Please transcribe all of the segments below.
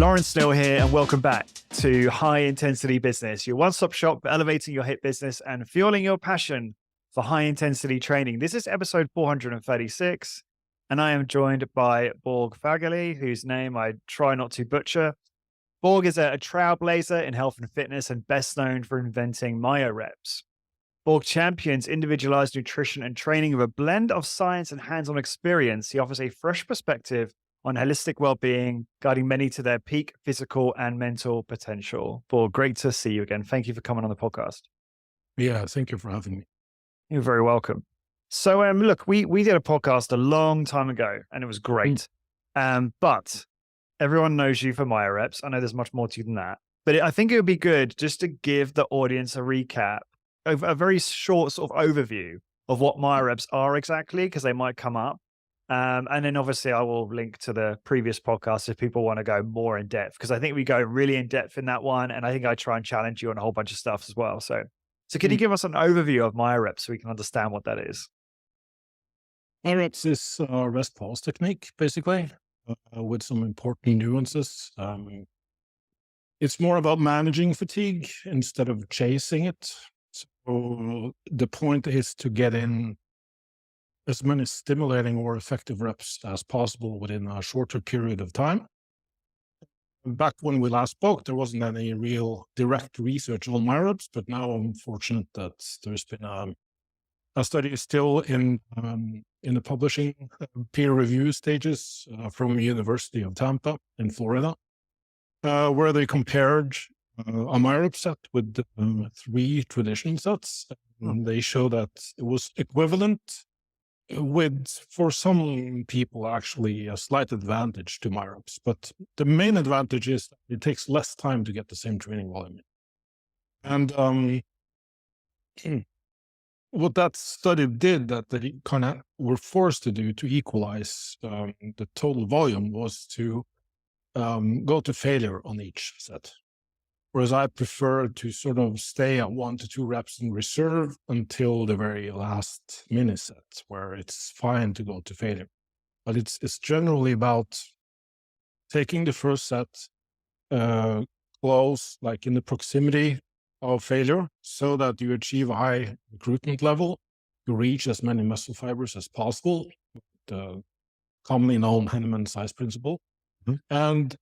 Lawrence Neal here, and welcome back to High Intensity Business, your one-stop shop for elevating your hit business and fueling your passion for high-intensity training. This is episode 436, and I am joined by Borg Fagerli, whose name I try not to butcher. Borg is a trailblazer in health and fitness and best known for inventing Myo-reps. Borg champions individualized nutrition and training with a blend of science and hands-on experience. He offers a fresh perspective on holistic well-being, guiding many to their peak physical and mental potential. Borg, great to see you again. Thank you for coming on the podcast. Yeah, thank you for having me. You're very welcome. So, look, we did a podcast a long time ago, and it was great. But everyone knows you for Myo-reps. I know there's much more to you than that. But I think it would be good just to give the audience a recap, a very short sort of overview of what Myo-reps are exactly, because they might come up. And then obviously I will link to the previous podcast if people want to go more in depth, because I think we go really in depth in that one. And I think I try and challenge you on a whole bunch of stuff as well. So can you give us an overview of Myo-reps so we can understand what that is? Myo-reps is a rest pause technique, basically, with some important nuances. It's more about managing fatigue instead of chasing it. So the point is to get in as many stimulating or effective reps as possible within a shorter period of time. Back when we last spoke, there wasn't any real direct research on Myo-reps, but now I'm fortunate that there's been a study still in the publishing peer review stages from University of Tampa in Florida, where they compared a Myo-rep set with 3 traditional sets. And they show that it was equivalent with, for some people, actually a slight advantage to Myo-reps. But the main advantage is that it takes less time to get the same training volume. And what that study did, that they kind of were forced to do to equalize the total volume, was to go to failure on each set. Whereas I prefer to sort of stay at 1 to 2 reps in reserve until the very last mini set, where it's fine to go to failure. But it's generally about taking the first set close, like in the proximity of failure, so that you achieve a high recruitment level, you reach as many muscle fibers as possible, the commonly known Henneman size principle. And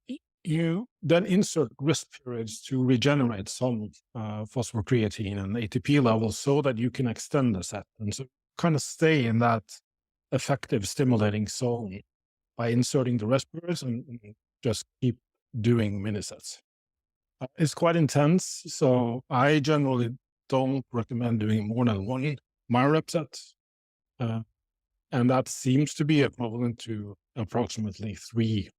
you then insert rest periods to regenerate some phosphocreatine and ATP levels so that you can extend the set and so kind of stay in that effective stimulating zone by inserting the rest periods and just keep doing mini sets. It's quite intense, so I generally don't recommend doing more than 1 Myo-rep set. And that seems to be equivalent to approximately 3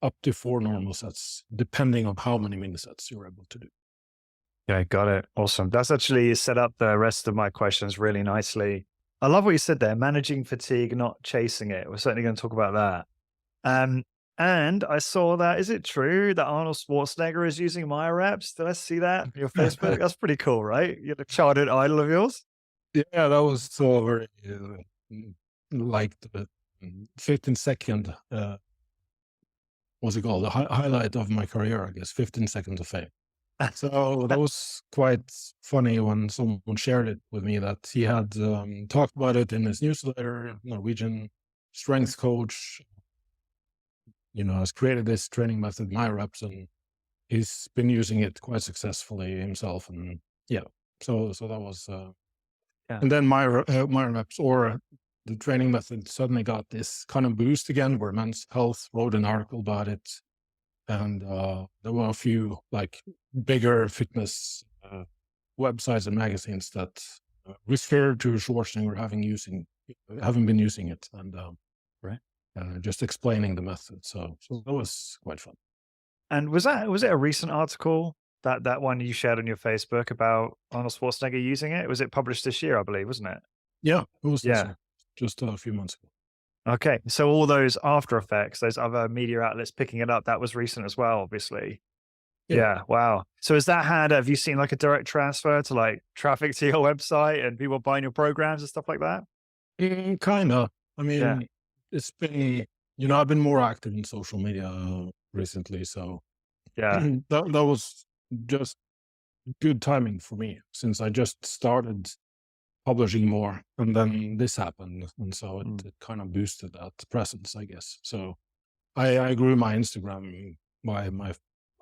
up to 4 normal sets, depending on how many mini sets you're able to do. Okay, got it. Awesome. That's actually set up the rest of my questions really nicely. I love what you said there, managing fatigue, not chasing it. We're certainly going to talk about that. And I saw that, is it true that Arnold Schwarzenegger is using Myo-reps? Did I see that on your Facebook? That's pretty cool, right? You're the childhood idol of yours? Yeah, that was so very, like the 15-second, what's it called? The highlight of my career, I guess, 15 seconds of fame. So that was quite funny when someone shared it with me, that he had talked about it in his newsletter. Norwegian strength coach, has created this training method, Myo-reps, and he's been using it quite successfully himself. And so that was, and then Myo-reps, or the training method, suddenly got this kind of boost again, where Men's Health wrote an article about it. And there were a few like bigger fitness websites and magazines that referred to Schwarzenegger having been using it, and just explaining the method. So that was quite fun. And was it a recent article, that one you shared on your Facebook about Arnold Schwarzenegger using it? Was it published this year, I believe, wasn't it? Yeah, it was this year, just a few months ago. Okay, so all those after effects, those other media outlets picking it up, that was recent as well, obviously. Yeah, wow. So have you seen like a direct transfer to like traffic to your website and people buying your programs and stuff like that? Kind of. I mean, it's been, I've been more active in social media recently. So Yeah. that was just good timing for me, since I just started publishing more, and then this happened, and so it kind of boosted that presence, I guess. So I grew my Instagram by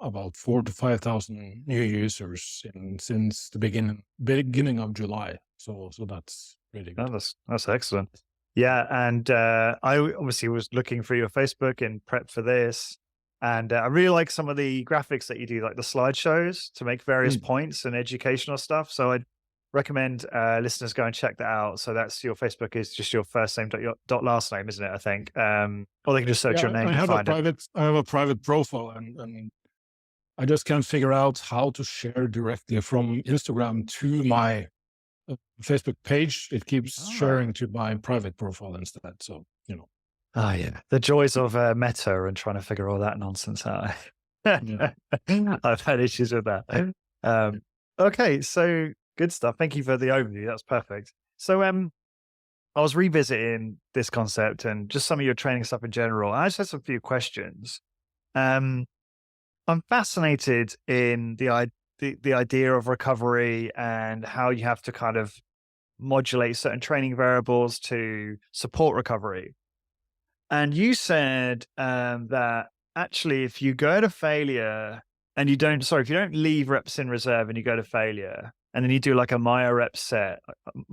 about 4,000 to 5,000 new users since the beginning of July. So that's really Oh, good. that's excellent. Yeah, and I obviously was looking for your Facebook in prep for this, and I really like some of the graphics that you do, like the slideshows to make various Mm. points and educational stuff. So I'd recommend listeners go and check that out. So that's your Facebook is just your first name dot last name, isn't it? I think, or they can just search Yeah, your name I to have find it. I have a private profile, and I just can't figure out how to share directly from Instagram to my Facebook page. It keeps Ah. sharing to my private profile instead. So, Oh yeah, the joys of Meta and trying to figure all that nonsense out. yeah. I've had issues with that. Um, okay, so good stuff. Thank you for the overview. That's perfect. So, I was revisiting this concept and just some of your training stuff in general. I just had some few questions. Um, I'm fascinated in the idea of recovery and how you have to kind of modulate certain training variables to support recovery. And you said that actually, if you go to failure and you don't, sorry, if you don't leave reps in reserve and you go to failure, and then you do like a Myo-reps set,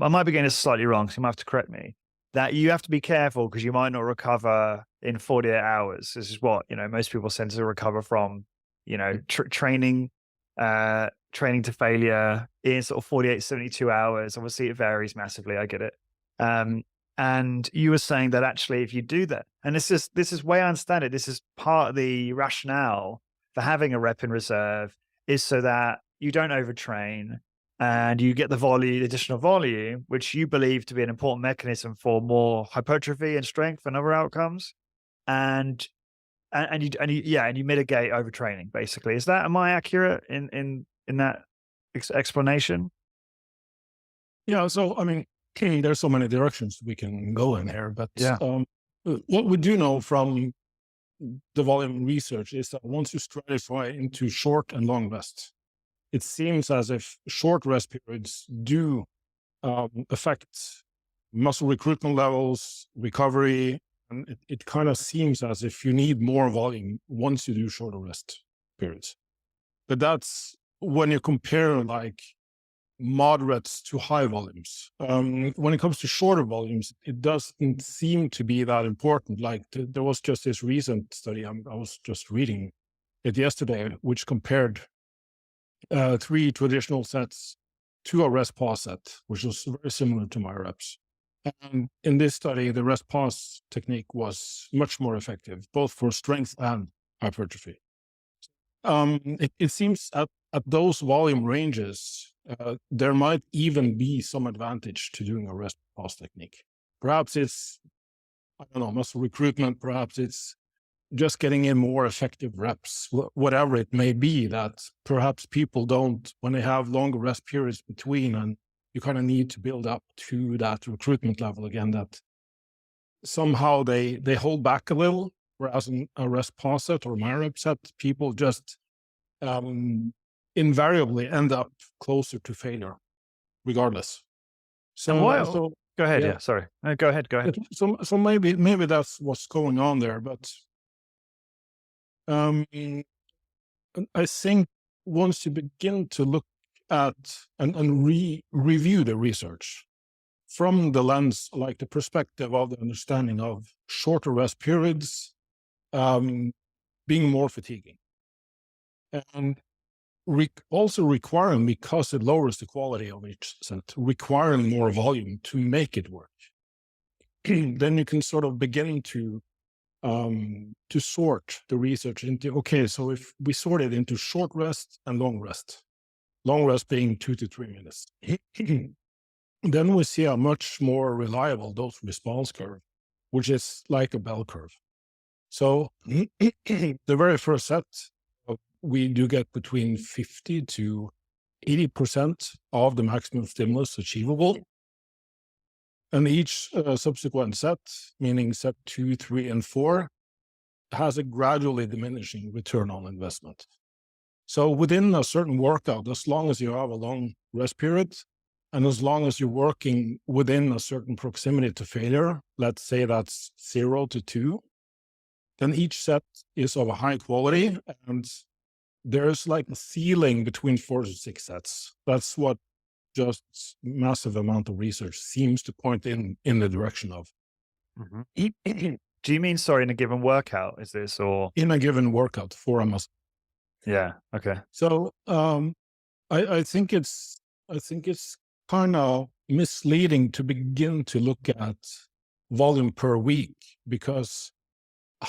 I might be getting this slightly wrong, so you might have to correct me. That you have to be careful because you might not recover in 48 hours. This is what most people tend to recover from. Training, training to failure in sort of 48, 72 hours. Obviously, it varies massively. I get it. Um, and you were saying that actually, if you do that, and this is way I understand it. This is part of the rationale for having a rep in reserve is so that you don't overtrain and you get the volume, additional volume, which you believe to be an important mechanism for more hypertrophy and strength and other outcomes. And and you mitigate overtraining. Basically, is that am I accurate in that explanation? Yeah. So, I mean, there's so many directions we can go in here, but Yeah. what we do know from the volume research is that once you stratify into short and long rest, it seems as if short rest periods do affect muscle recruitment levels, recovery, and it kind of seems as if you need more volume once you do shorter rest periods. But that's when you compare like moderates to high volumes. When it comes to shorter volumes, it doesn't seem to be that important. Like there was just this recent study, I was just reading it yesterday, which compared 3 traditional sets to a rest pause set, which was very similar to Myo-reps. And in this study, the rest pause technique was much more effective, both for strength and hypertrophy. It seems at those volume ranges, there might even be some advantage to doing a rest pause technique. Perhaps it's, I don't know, muscle recruitment, perhaps it's just getting in more effective reps, whatever it may be, that perhaps people don't, when they have longer rest periods between, and you kind of need to build up to that recruitment level again, that somehow they hold back a little, whereas in a rest pause set or Myo-rep set, people just invariably end up closer to failure, regardless. And So, why? Go ahead. yeah. Yeah. Sorry. No, go ahead. Go ahead. So maybe that's what's going on there, but um, I think once you begin to look at and review the research from the lens, like the perspective of the understanding of shorter rest periods being more fatiguing, and also requiring, because it lowers the quality of each set, requiring more volume to make it work, then you can sort of begin to sort the research into, okay, so if we sort it into short rest and long rest being 2 to 3 minutes, then we see a much more reliable dose response curve, which is like a bell curve. So the very first set, we do get between 50 to 80% of the maximum stimulus achievable. And each subsequent set, meaning set 2, 3, and 4, has a gradually diminishing return on investment. So within a certain workout, as long as you have a long rest period, and as long as you're working within a certain proximity to failure, let's say that's 0 to 2, then each set is of a high quality, and there's like a ceiling between 4 to 6 sets. That's what just massive amount of research seems to point in the direction of. Do you mean, sorry, in a given workout, is this, or? In a given workout for a muscle. Yeah. Okay. So I think it's kind of misleading to begin to look at volume per week, because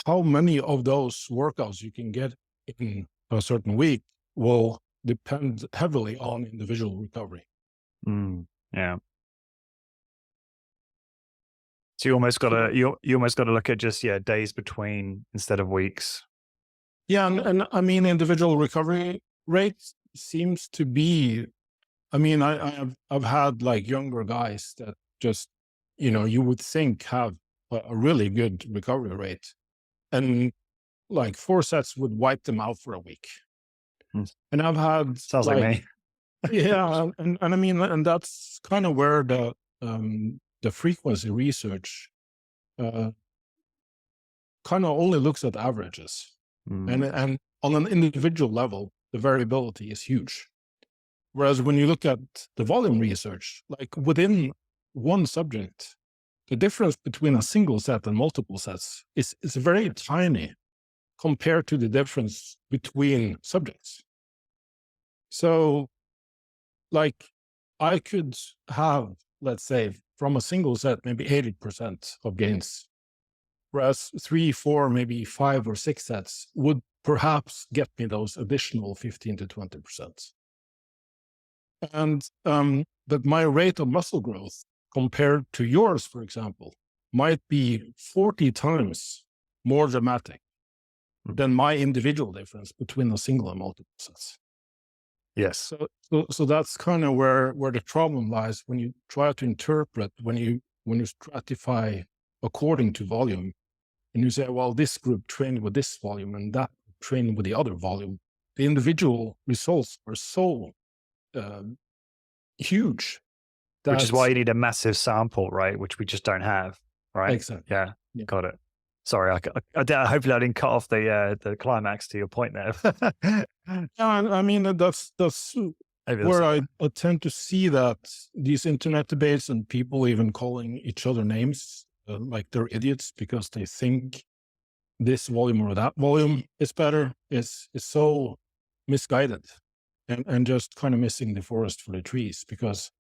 how many of those workouts you can get in a certain week will depend heavily on individual recovery. Yeah. So you almost got to you almost got to look at just days between instead of weeks. Yeah, and I mean, individual recovery rate seems to be. I mean, I've had like younger guys that just, you would think have a really good recovery rate, and like 4 sets would wipe them out for a week. And I've had Sounds like me. Yeah, and I mean, and that's kind of where the frequency research kind of only looks at averages, and on an individual level, the variability is huge. Whereas when you look at the volume research, like within one subject, the difference between a single set and multiple sets is very tiny compared to the difference between subjects. So, like, I could have, let's say, from a single set, maybe 80% of gains, whereas 3, 4, maybe 5 or 6 sets would perhaps get me those additional 15 to 20%. And that my rate of muscle growth compared to yours, for example, might be 40 times more dramatic than my individual difference between a single and multiple sets. Yes. So that's kind of where the problem lies when you try to interpret, when you stratify according to volume, and you say, well, this group trained with this volume and that trained with the other volume. The individual results are so huge. Which is why you need a massive sample, right? Which we just don't have, right? Exactly. Yeah. Got it. Sorry, hopefully I didn't cut off the climax to your point there. I mean, that's where I tend to see that these internet debates and people even calling each other names like they're idiots because they think this volume or that volume is better is so misguided and just kind of missing the forest for the trees. Because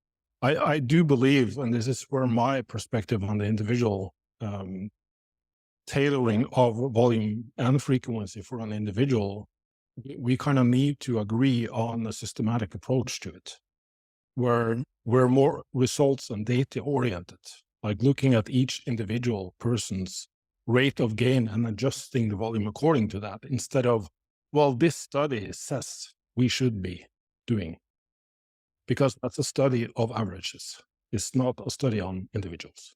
I do believe, and this is where my perspective on the individual tailoring of volume and frequency for an individual, we kind of need to agree on a systematic approach to it, where we're more results and data oriented, like looking at each individual person's rate of gain and adjusting the volume according to that, instead of, well, this study says we should be doing, because that's a study of averages. It's not a study on individuals.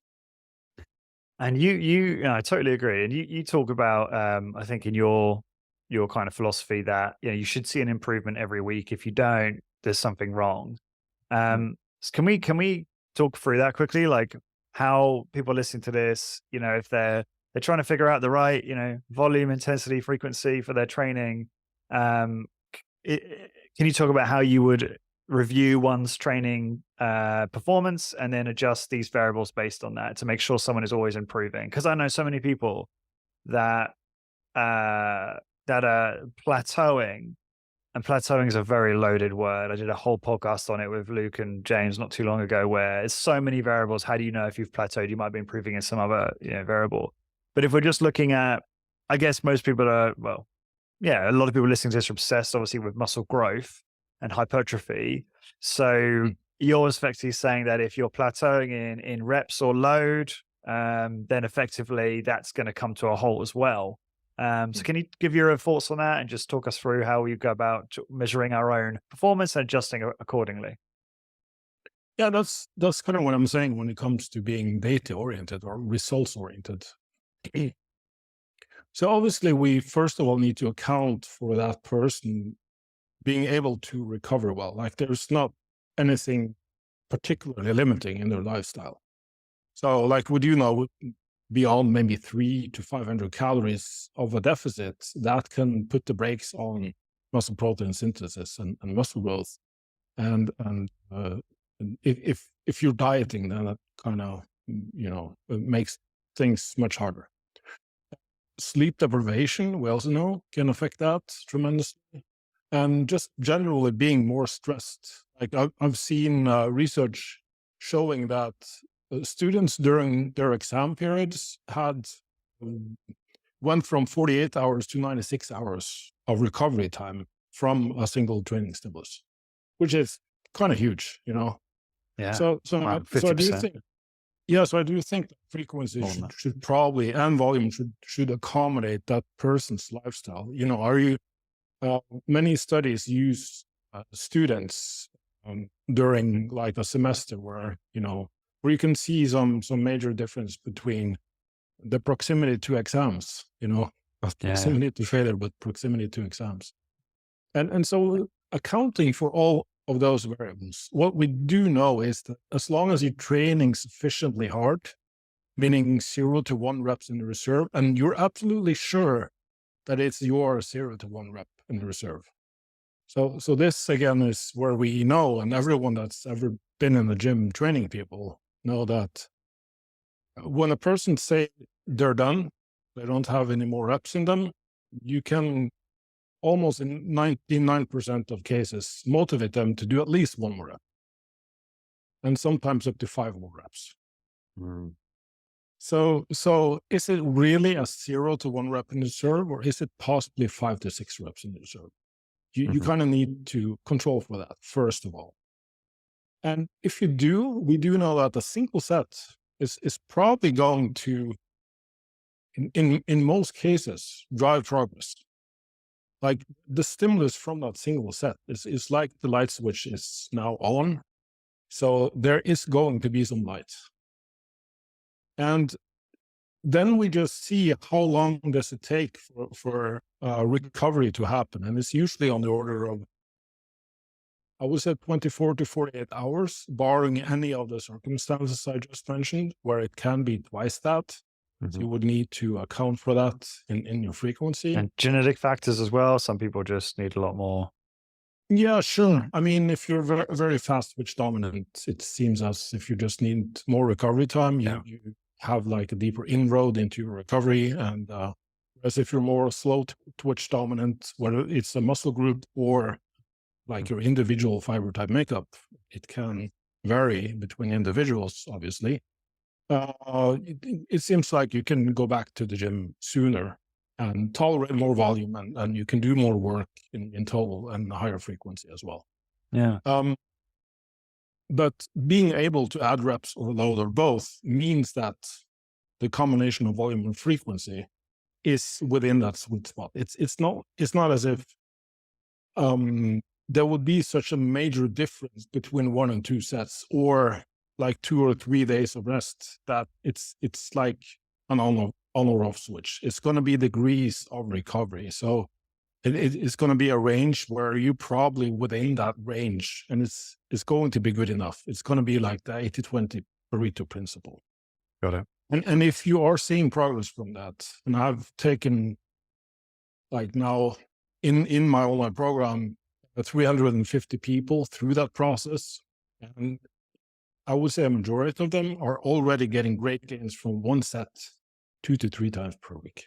And I totally agree. And you talk about, I think in your kind of philosophy that, you should see an improvement every week. If you don't, there's something wrong. So can we talk through that quickly? Like how people listening to this, if they're trying to figure out the right, volume, intensity, frequency for their training. Can you talk about how you would review one's training performance and then adjust these variables based on that to make sure someone is always improving? Because I know so many people that are plateauing, and plateauing is a very loaded word. I did a whole podcast on it with Luke and James not too long ago, where it's so many variables. How do you know if you've plateaued? You might be improving in some other variable. But if we're just looking at, I guess most people are, a lot of people listening to this are obsessed obviously with muscle growth and hypertrophy. So you're effectively saying that if you're plateauing in reps or load, then effectively that's going to come to a halt as well. So can you give your thoughts on that and just talk us through how we go about measuring our own performance and adjusting accordingly? Yeah, that's kind of what I'm saying when it comes to being data oriented or results oriented. So obviously we first of all need to account for that person being able to recover well. Like there's not anything particularly limiting in their lifestyle. So like we do know beyond maybe 300 to 500 calories of a deficit, that can put the brakes on muscle protein synthesis and muscle growth. And if you're dieting, then that kind of, it makes things much harder. Sleep deprivation, we also know, can affect that tremendously. And just generally being more stressed. Like I've seen research showing that students during their exam periods went from 48 hours to 96 hours of recovery time from a single training stimulus, which is kind of huge, Yeah. So Wow, I do 50%. think, so I do think that frequency More than that. should probably, and volume should accommodate that person's lifestyle. Are you, many studies use students during like a semester where you can see some major difference between the proximity to exams, not proximity to failure, but proximity to exams. And so accounting for all of those variables, what we do know is that as long as you're training sufficiently hard, meaning 0 to 1 reps in the reserve, and you're absolutely sure that it's your 0 to 1 rep in the reserve. So this again is where we know, and everyone that's ever been in the gym training people know that when a person say they're done, they don't have any more reps in them, you can almost in 99% of cases motivate them to do at least 1 more rep, and sometimes up to 5 more reps. So is it really a 0 to 1 rep in the reserve, or is it possibly 5 to 6 reps in the reserve? You kind of need to control for that, first of all. And if you do, we do know that a single set is probably going to, in most cases, drive progress. Like the stimulus from that single set is like the light switch is now on. So there is going to be some light. And then we just see how long does it take for recovery to happen. And it's usually on the order of, I would say 24 to 48 hours, barring any of the circumstances I just mentioned, where it can be twice that. So you would need to account for that in your frequency. And genetic factors as well. Some people just need a lot more. Yeah, sure. I mean, if you're very, very fast switch dominant, it seems as if you just need more recovery time, you have like a deeper inroad into your recovery. And whereas if you're more slow twitch dominant, whether it's a muscle group or like your individual fiber type makeup, it can vary between individuals, obviously. It seems like you can go back to the gym sooner and tolerate more volume, and you can do more work in total and a higher frequency as well. Yeah. But being able to add reps or load or both means that the combination of volume and frequency is within that sweet spot. It's not as if there would be such a major difference between 1 and 2 sets, or like 2 or 3 days of rest, that it's like an on or off switch. It's going to be degrees of recovery. So it's going to be a range where you probably within that range, and it's going to be good enough. It's going to be like the 80-20 Pareto principle. Got it. And if you are seeing progress from that, and I've taken like now in my online program, 350 people through that process, and I would say a majority of them are already getting great gains from 1 set 2 to 3 times per week.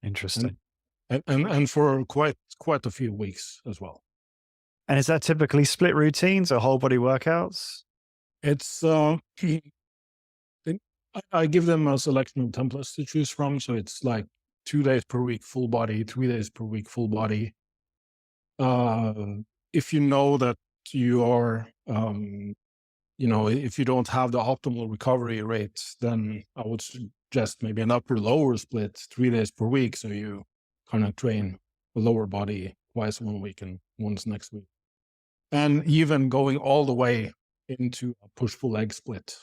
Interesting. And for quite a few weeks as well. And is that typically split routines or whole body workouts? It's I give them a selection of templates to choose from. So it's like 2 days per week full body, 3 days per week full body. If you know that you are if you don't have the optimal recovery rate, then I would suggest maybe an upper lower split 3 days per week. So you kind of train the lower body twice 1 week and once next week. And even going all the way into a push-pull leg split,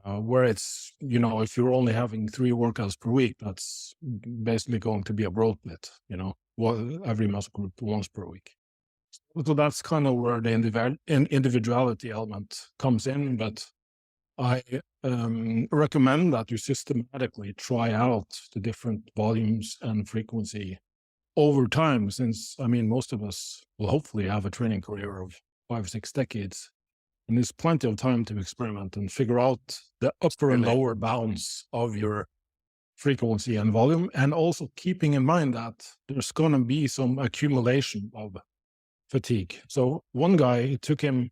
where it's, if you're only having 3 workouts per week, that's basically going to be a bro split, every muscle group once per week. So that's kind of where the individuality element comes in. But I recommend that you systematically try out the different volumes and frequency over time, since, I mean, most of us will hopefully have a training career of 5 or 6 decades. And there's plenty of time to experiment and figure out the upper and lower bounds of your frequency and volume. And also keeping in mind that there's going to be some accumulation of fatigue. So one guy, it took him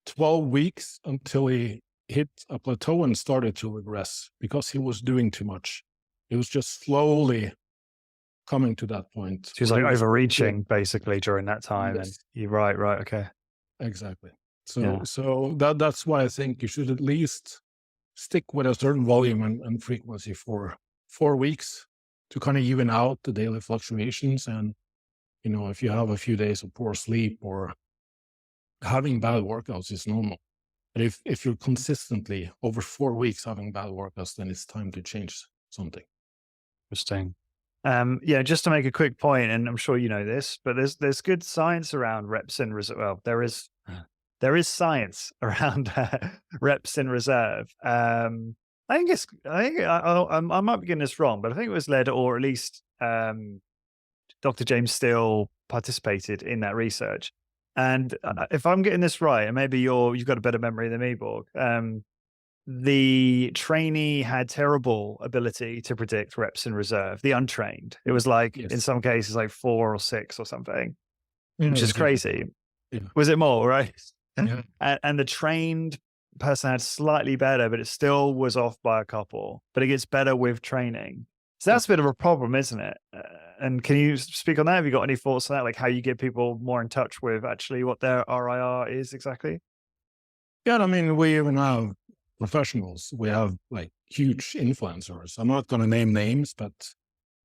12 weeks until he hit a plateau and started to regress because he was doing too much. It was just slowly coming to that point. So he was like overreaching basically during that time. Yes. And you're right. Okay. Exactly. So that's why I think you should at least stick with a certain volume and frequency for 4 weeks to kind of even out the daily fluctuations. And, you know, if you have a few days of poor sleep or having bad workouts is normal. But if you're consistently over 4 weeks having bad workouts, then it's time to change something. Interesting. Yeah, just to make a quick point, and I'm sure you know this, but there's good science around reps in reserve. Well, there is science around reps in reserve. I might be getting this wrong, but I think it was led, or at least Dr. James Steele participated in that research. And if I'm getting this right, and maybe you've got a better memory than me, Borg, the trainee had terrible ability to predict reps in reserve, the untrained. It was like, in some cases, like 4 or 6 or something, which is crazy. Yeah. Was it more, right? Yeah. And the trained person had slightly better, but it still was off by a couple, but it gets better with training. So that's a bit of a problem, isn't it? And can you speak on that? Have you got any thoughts on that? Like how you get people more in touch with actually what their RIR is exactly? Yeah, I mean, we even have professionals. We have like huge influencers. I'm not going to name names, but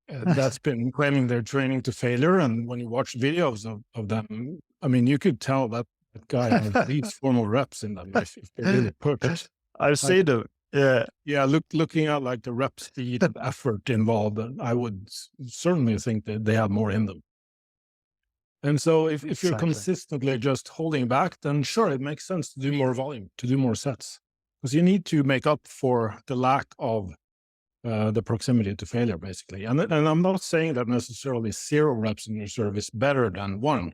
that's been claiming their training to failure. And when you watch videos of them, I mean, you could tell that guy has at least 4 more reps in them if they really push. I've seen them. Yeah. Yeah. Looking at like the rep speed and effort involved, I would certainly think that they have more in them. And so if you're consistently just holding back, then sure, it makes sense to do more volume, to do more sets, because you need to make up for the lack of the proximity to failure, basically. And I'm not saying that necessarily 0 reps in reserve is better than 1.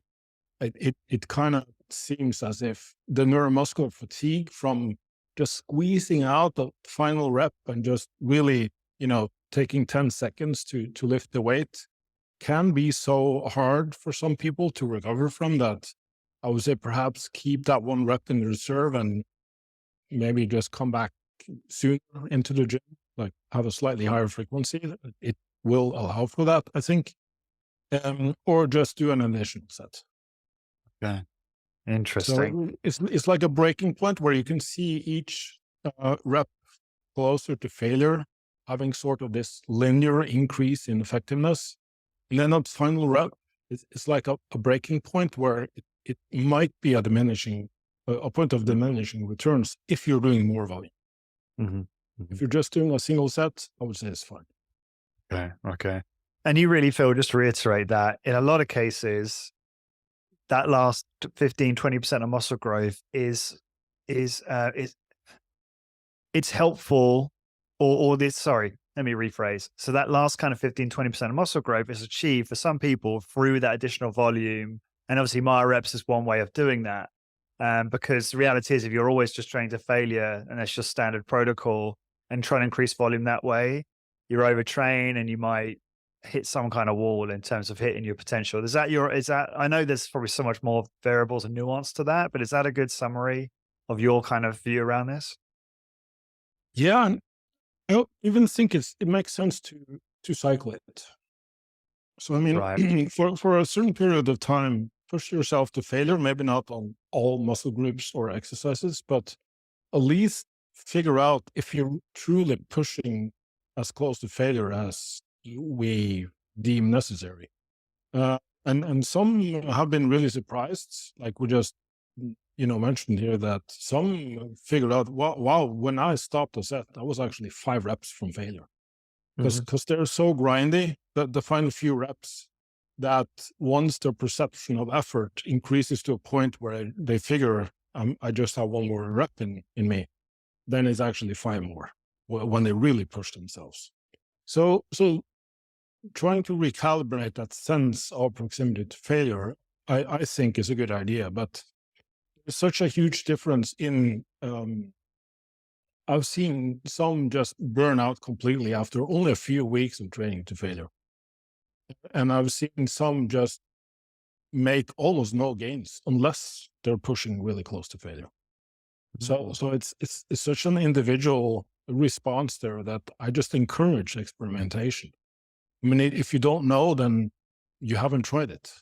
It kind of seems as if the neuromuscular fatigue from just squeezing out the final rep and just really, you know, taking 10 seconds to lift the weight can be so hard for some people to recover from that. I would say perhaps keep that 1 rep in reserve and maybe just come back sooner into the gym, like have a slightly higher frequency. It will allow for that, I think, or just do an additional set. Okay. Interesting. So it's like a breaking point where you can see each rep closer to failure, having sort of this linear increase in effectiveness. And then that final rep, it's like a breaking point where it might be a point of diminishing returns if you're doing more volume. Mm-hmm. Mm-hmm. If you're just doing a single set, I would say it's fine. Okay. And you really feel, just to reiterate, that in a lot of cases, that last 15, 20% of muscle growth is it's helpful, or this, sorry, let me rephrase. So that last kind of 15, 20% of muscle growth is achieved for some people through that additional volume. And obviously Myo-reps is one way of doing that. Because the reality is, if you're always just training to failure and that's just standard protocol and trying to increase volume that way, you're overtrained and you might hit some kind of wall in terms of hitting your potential. Is that, I know there's probably so much more variables and nuance to that, but is that a good summary of your kind of view around this? Yeah. And I don't even think it makes sense to cycle it. So, I mean, right. for a certain period of time, push yourself to failure, maybe not on all muscle groups or exercises, but at least figure out if you're truly pushing as close to failure as we deem necessary. And some have been really surprised, like we just, mentioned here, that some figured out, wow, when I stopped a set, that was actually 5 reps from failure. Because they're so grindy that the final few reps that once their perception of effort increases to a point where they figure I just have one more rep in me, then it's actually 5 more when they really push themselves. So trying to recalibrate that sense of proximity to failure, I think is a good idea, but there's such a huge difference in, I've seen some just burn out completely after only a few weeks of training to failure. And I've seen some just make almost no gains unless they're pushing really close to failure. So it's such an individual response there that I just encourage experimentation. I mean, if you don't know, then you haven't tried it.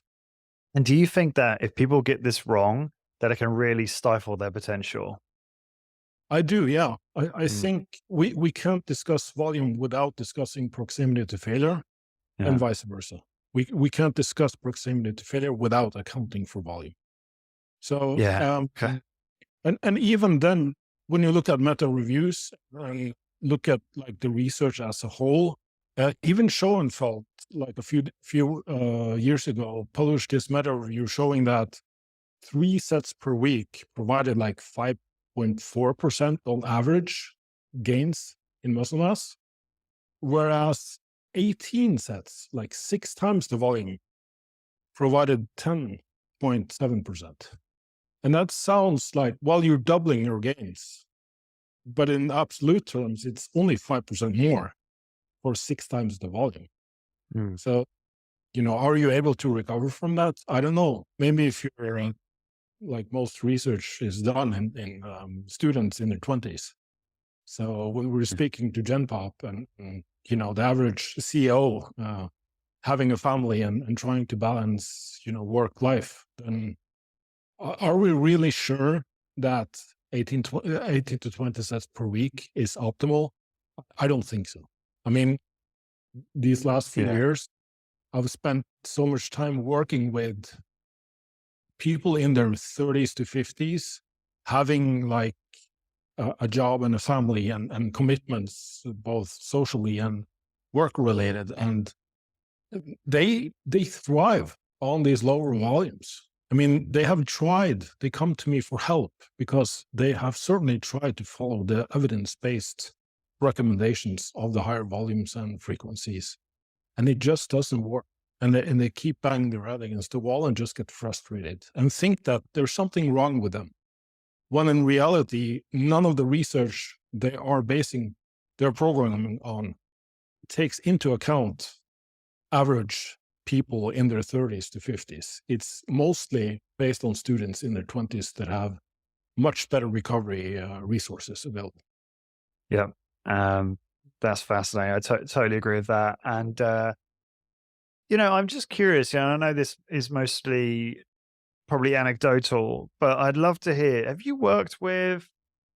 And do you think that if people get this wrong, that it can really stifle their potential? I do, yeah. I think we can't discuss volume without discussing proximity to failure, and vice versa. We can't discuss proximity to failure without accounting for volume. So, Okay. and even then, when you look at meta reviews and look at like the research as a whole, even Schoenfeld, like a few years ago, published this meta review showing that 3 sets per week provided like 5.4% on average gains in muscle mass, whereas 18 sets, like 6 times the volume, provided 10.7%. And that sounds like, well, you're doubling your gains, but in absolute terms, it's only 5% more for 6 times the volume. So, are you able to recover from that? I don't know. Maybe if you're like most research is done in students in their 20s. So when we're speaking to Gen Pop and the average CEO having a family and trying to balance, work life, then are we really sure that 18 to 20 sets per week is optimal? I don't think so. I mean, these last few years, I've spent so much time working with people in their 30s to 50s, having like a job and a family and commitments, both socially and work related. And they thrive on these lower volumes. I mean, they come to me for help because they have certainly tried to follow the evidence-based recommendations of the higher volumes and frequencies. And it just doesn't work. And they keep banging their head against the wall and just get frustrated and think that there's something wrong with them. When in reality, none of the research they are basing their programming on takes into account average people in their 30s to 50s. It's mostly based on students in their 20s that have much better recovery resources available. Yeah. That's fascinating. I totally agree with that. And, I'm just curious, I know this is mostly probably anecdotal, but I'd love to hear, have you worked with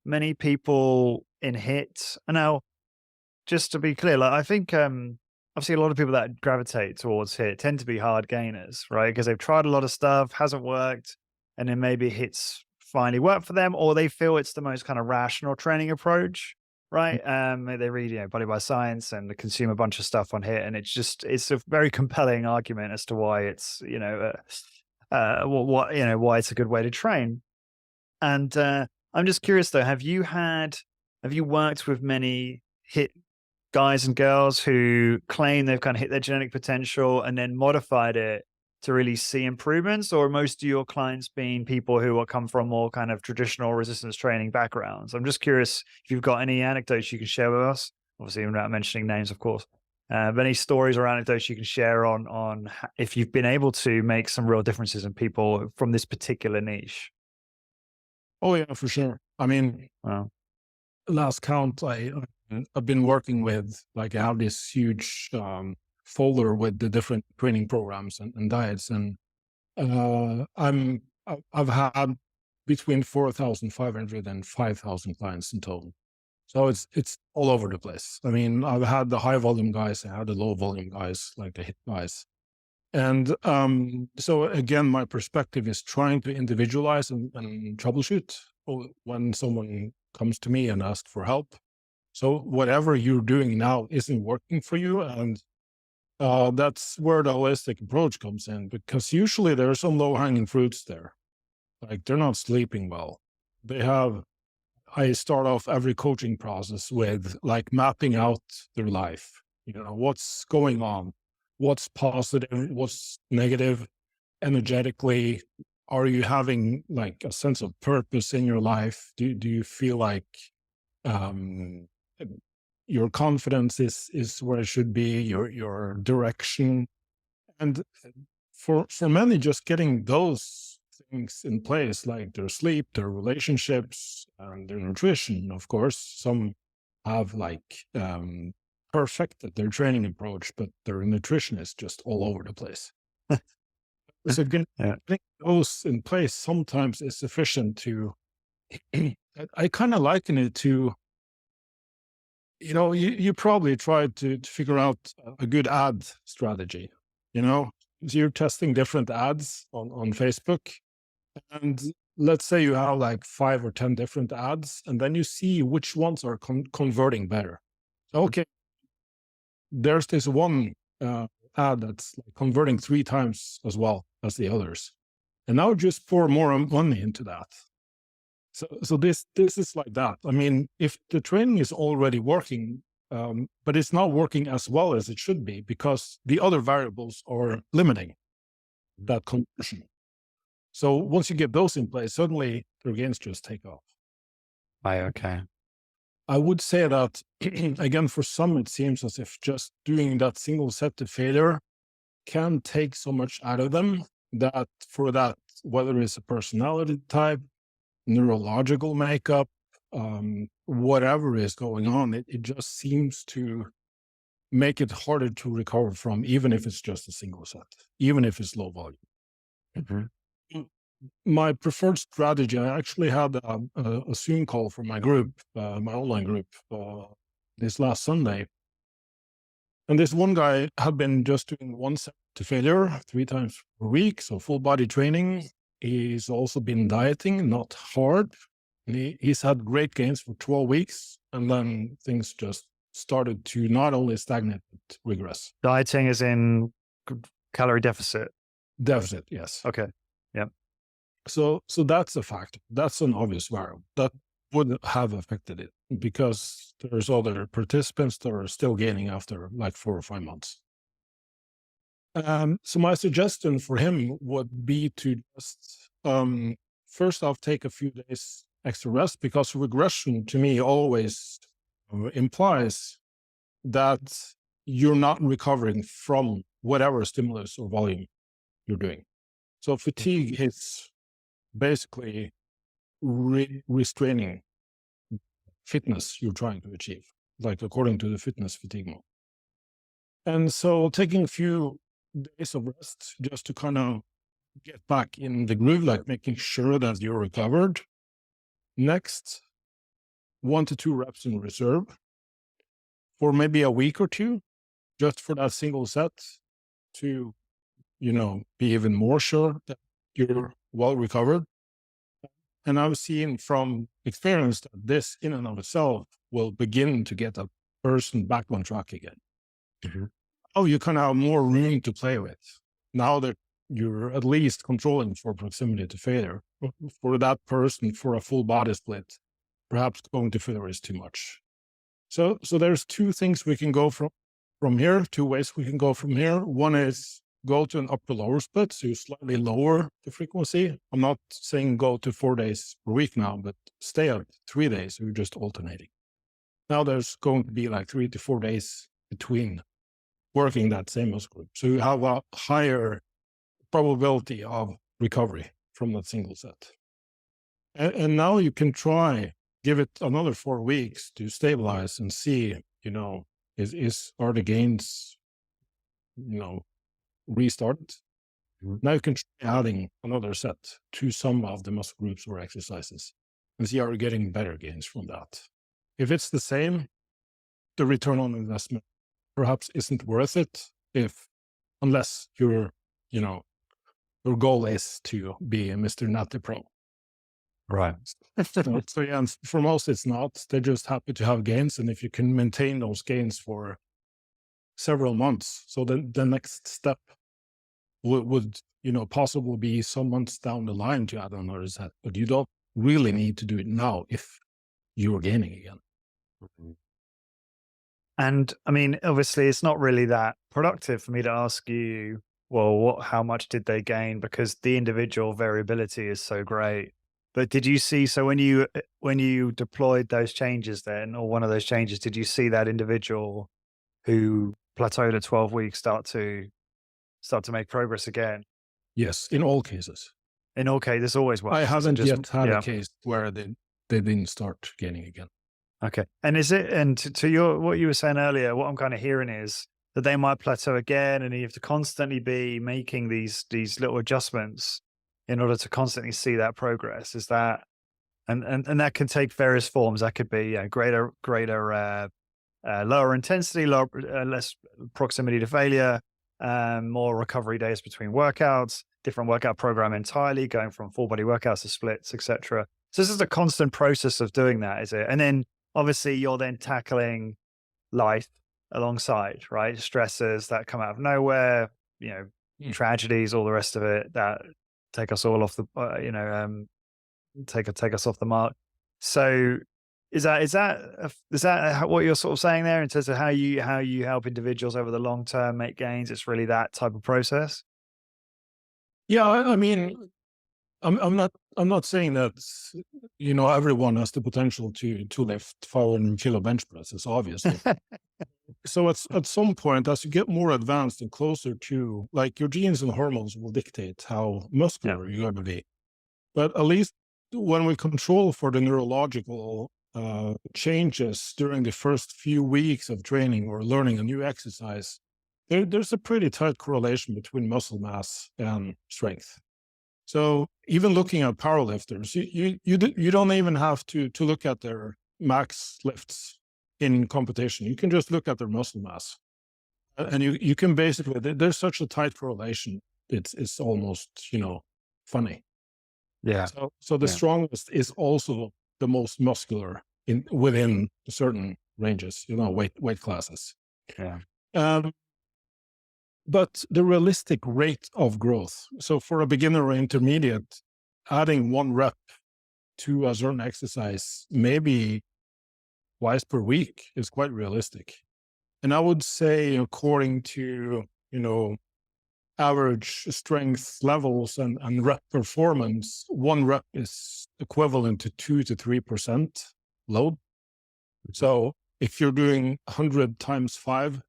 many people in HIIT? Now, just to be clear, like I think obviously a lot of people that gravitate towards HIIT tend to be hard gainers, right? Because they've tried a lot of stuff, hasn't worked, and then maybe HIIT's finally worked for them, or they feel it's the most kind of rational training approach, right? They read, Body by Science and consume a bunch of stuff on HIIT, and it's a very compelling argument as to why it's why it's a good way to train. And I'm just curious though, have you worked with many HIIT guys and girls who claim they've kind of hit their genetic potential and then modified it to really see improvements, or most of your clients being people who come from more kind of traditional resistance training backgrounds? I'm just curious if you've got any anecdotes you can share with us, obviously without mentioning names, of course. But any stories or anecdotes you can share on if you've been able to make some real differences in people from this particular niche? Oh yeah, for sure. I mean, Wow. last count, I've been working with, like, I have this huge folder with the different training programs and diets, and I've had between 4,500 and 5,000 clients in total. So it's all over the place. I mean, I've had the high volume guys, I had the low volume guys, like the HIIT guys. And so again, my perspective is trying to individualize and troubleshoot when someone comes to me and asks for help. So whatever you're doing now isn't working for you, and that's where the holistic approach comes in, because usually there are some low-hanging fruits there. Like they're not sleeping well. I start off every coaching process with like mapping out their life. What's going on, what's positive, what's negative, energetically. Are you having like a sense of purpose in your life? Do you feel like um, your confidence is where it should be, your direction? And for many, just getting those things in place, like their sleep, their relationships, and their nutrition. Of course, some have like perfected their training approach, but their nutrition is just all over the place. So getting those in place sometimes is sufficient to. I kind of liken it to, you probably tried to figure out a good ad strategy. So you're testing different ads on Facebook, and let's say you have like 5 or 10 different ads, and then you see which ones are converting better. Okay, there's this one ad that's like converting 3 times as well as the others, and now just pour more money into that. So this is like that. I mean, if the training is already working, but it's not working as well as it should be because the other variables are limiting that conversion. So once you get those in place, suddenly their gains just take off. Okay. I would say that, again, for some, it seems as if just doing that single set to failure can take so much out of them that for that, whether it's a personality type, neurological makeup, whatever is going on, it just seems to make it harder to recover from, even if it's just a single set, even if it's low volume. Mm-hmm. My preferred strategy, I actually had a Zoom call for my group, my online group, this last Sunday. And this one guy had been just doing 1 set to failure 3 times per week, so full body training. He's also been dieting, not hard. He's had great gains for 12 weeks, and then things just started to not only stagnate, but regress. Dieting is in calorie deficit? Deficit, yes. Okay, yeah. So that's a factor. That's an obvious variable that would have affected it because there's other participants that are still gaining after like 4 or 5 months. So my suggestion for him would be to just first off take a few days extra rest, because regression to me always implies that you're not recovering from whatever stimulus or volume you're doing. So fatigue is basically restraining fitness you're trying to achieve, like according to the fitness fatigue model. And so taking a few days of rest just to kind of get back in the groove, like making sure that you're recovered. Next, 1 to 2 reps in reserve for maybe a week or 2, just for that single set to, be even more sure that you're well recovered. And I've seen from experience that this in and of itself will begin to get a person back on track again. Mm-hmm. Oh, you kind of have more room to play with now that you're at least controlling for proximity to failure. For that person, for a full body split, perhaps going to failure is too much. So there's 2 things we can go from here, 2 ways we can go from here. One is go to an upper lower split, so you slightly lower the frequency. I'm not saying go to 4 days per week now, but stay at 3 days, so you're just alternating. Now there's going to be like 3 to 4 days between working that same muscle group. So you have a higher probability of recovery from that single set. And now you can give it another 4 weeks to stabilize and see, are the gains, restarted? Mm-hmm. Now you can try adding another set to some of the muscle groups or exercises and see, are you getting better gains from that? If it's the same, the return on investment perhaps isn't worth it unless your goal is to be a Mr. Natty Pro. Right. So yeah, for most it's not. They're just happy to have gains. And if you can maintain those gains for several months. So then the next step would possibly be some months down the line to add another set, but you don't really need to do it now if you're gaining again. And I mean, obviously, it's not really that productive for me to ask you, well, how much did they gain? Because the individual variability is so great. But did you see, so when you deployed those changes then, or one of those changes, did you see that individual who plateaued at 12 weeks start to make progress again? Yes, in all cases. In all cases, this always works. I haven't yet had yeah. a case where they didn't start gaining again. Okay. And is it, and to your, what you were saying earlier, what I'm kind of hearing is that they might plateau again and you have to constantly be making these little adjustments in order to constantly see that progress. Is that, and that can take various forms. That could be greater, lower intensity, less proximity to failure, more recovery days between workouts, different workout program entirely, going from full body workouts to splits, etc. So this is a constant process of doing that, is it? And then obviously you're then tackling life alongside, right? Stressors that come out of nowhere, tragedies, all the rest of it that take us all off the, take us off the mark. So is that what you're sort of saying there in terms of how you help individuals over the long term make gains? It's really that type of process. Yeah, I mean, I'm not saying that everyone has the potential to lift 500 kilo bench presses, obviously. So at some point, as you get more advanced and closer to, like, your genes and hormones will dictate how muscular you're going to be. But at least when we control for the neurological changes during the first few weeks of training or learning a new exercise, there's a pretty tight correlation between muscle mass and strength. So even looking at powerlifters, you don't even have to look at their max lifts in competition. You can just look at their muscle mass, and you can basically, there's such a tight correlation. It's almost funny. Yeah. So the strongest is also the most muscular within certain ranges, weight classes. Yeah. But the realistic rate of growth. So for a beginner or intermediate, adding 1 rep to a certain exercise, maybe twice per week, is quite realistic. And I would say, according to, average strength levels and rep performance, 1 rep is equivalent to 2 to 3% load. So if you're doing 100 times 5,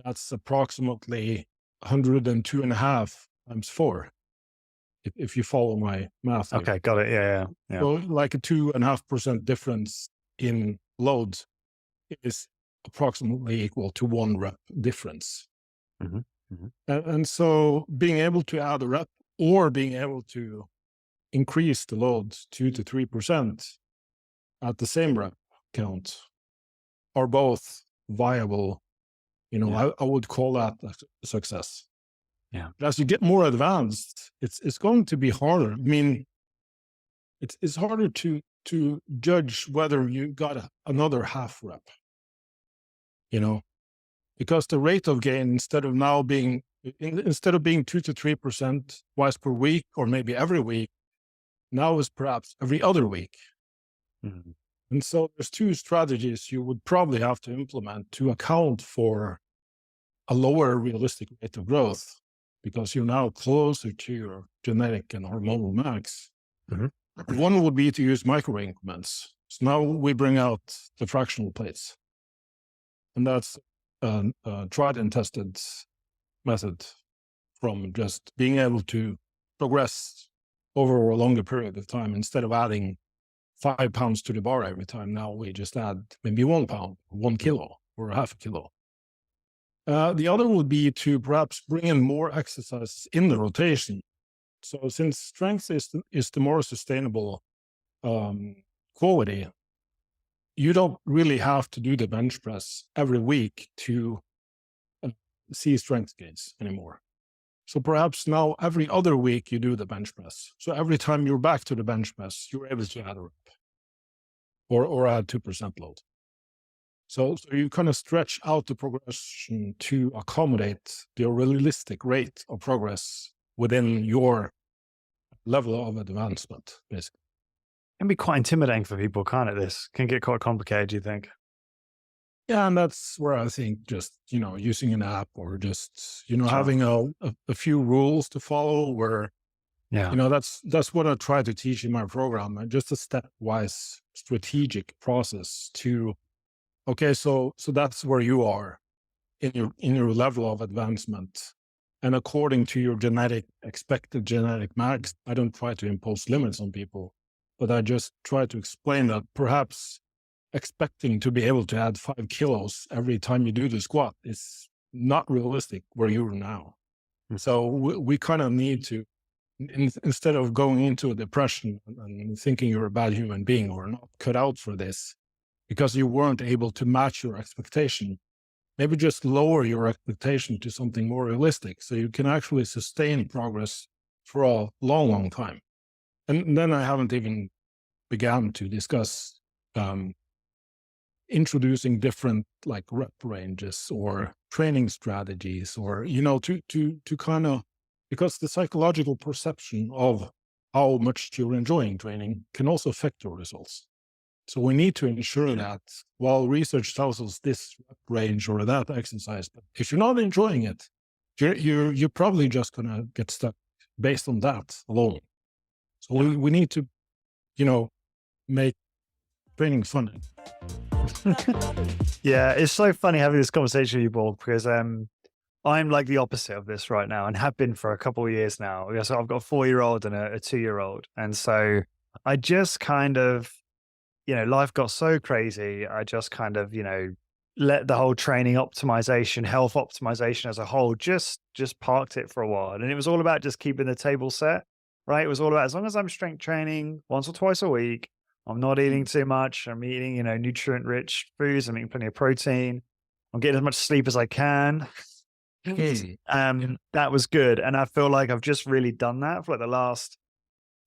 that's approximately 102.5 times 4. If you follow my math. Okay, got it. Yeah. So like a 2.5% difference in loads is approximately equal to 1 rep difference. Mm-hmm. Mm-hmm. And so being able to add a rep or being able to increase the loads 2 to 3% at the same rep count are both viable. I would call that a success. Yeah. But as you get more advanced, it's going to be harder. I mean, it's harder to judge whether you got another half rep, because the rate of gain, instead of being 2 to 3% twice per week, or maybe every week, now is perhaps every other week. Mm-hmm. And so there's 2 strategies you would probably have to implement to account for a lower realistic rate of growth, because you're now closer to your genetic and hormonal max. Mm-hmm. One would be to use micro increments. So now we bring out the fractional plates. And that's a tried and tested method from just being able to progress over a longer period of time. Instead of adding 5 pounds to the bar every time, now we just add maybe 1 pound, 1 kilo, or half a kilo. The other would be to perhaps bring in more exercises in the rotation. So since strength is the more sustainable quality, you don't really have to do the bench press every week to see strength gains anymore. So perhaps now every other week you do the bench press. So every time you're back to the bench press, you're able to add a rep or add 2% load. So you kind of stretch out the progression to accommodate the realistic rate of progress within your level of advancement, basically. It can be quite intimidating for people, can't it? This can get quite complicated, do you think? Yeah, and that's where I think just, using an app or just, Sure. having a few rules to follow where, Yeah. that's what I try to teach in my program, and just a stepwise strategic process to, okay, so that's where you are in your level of advancement. And according to your expected genetic max, I don't try to impose limits on people, but I just try to explain that perhaps expecting to be able to add 5 kilos every time you do the squat is not realistic where you are now. So we kind of need to, instead of going into a depression and thinking you're a bad human being or not cut out for this because you weren't able to match your expectation, maybe just lower your expectation to something more realistic so you can actually sustain progress for a long, long time. And then I haven't even begun to discuss introducing different like rep ranges or training strategies, or, to kind of, because the psychological perception of how much you're enjoying training can also affect your results. So we need to ensure that while research tells us this rep range or that exercise, but if you're not enjoying it, you're probably just going to get stuck based on that alone. So we need to, make training fun. Yeah, it's so funny having this conversation with you, Borg, because I'm like the opposite of this right now and have been for a couple of years now. So I've got a 4-year-old and a 2-year-old. And so I just kind of, life got so crazy. I just kind of, let the whole training optimization, health optimization as a whole, just parked it for a while. And it was all about just keeping the table set, right? It was all about, as long as I'm strength training once or twice a week, I'm not eating too much. I'm eating, nutrient-rich foods. I'm eating plenty of protein. I'm getting as much sleep as I can. That was good. And I feel like I've just really done that for like the last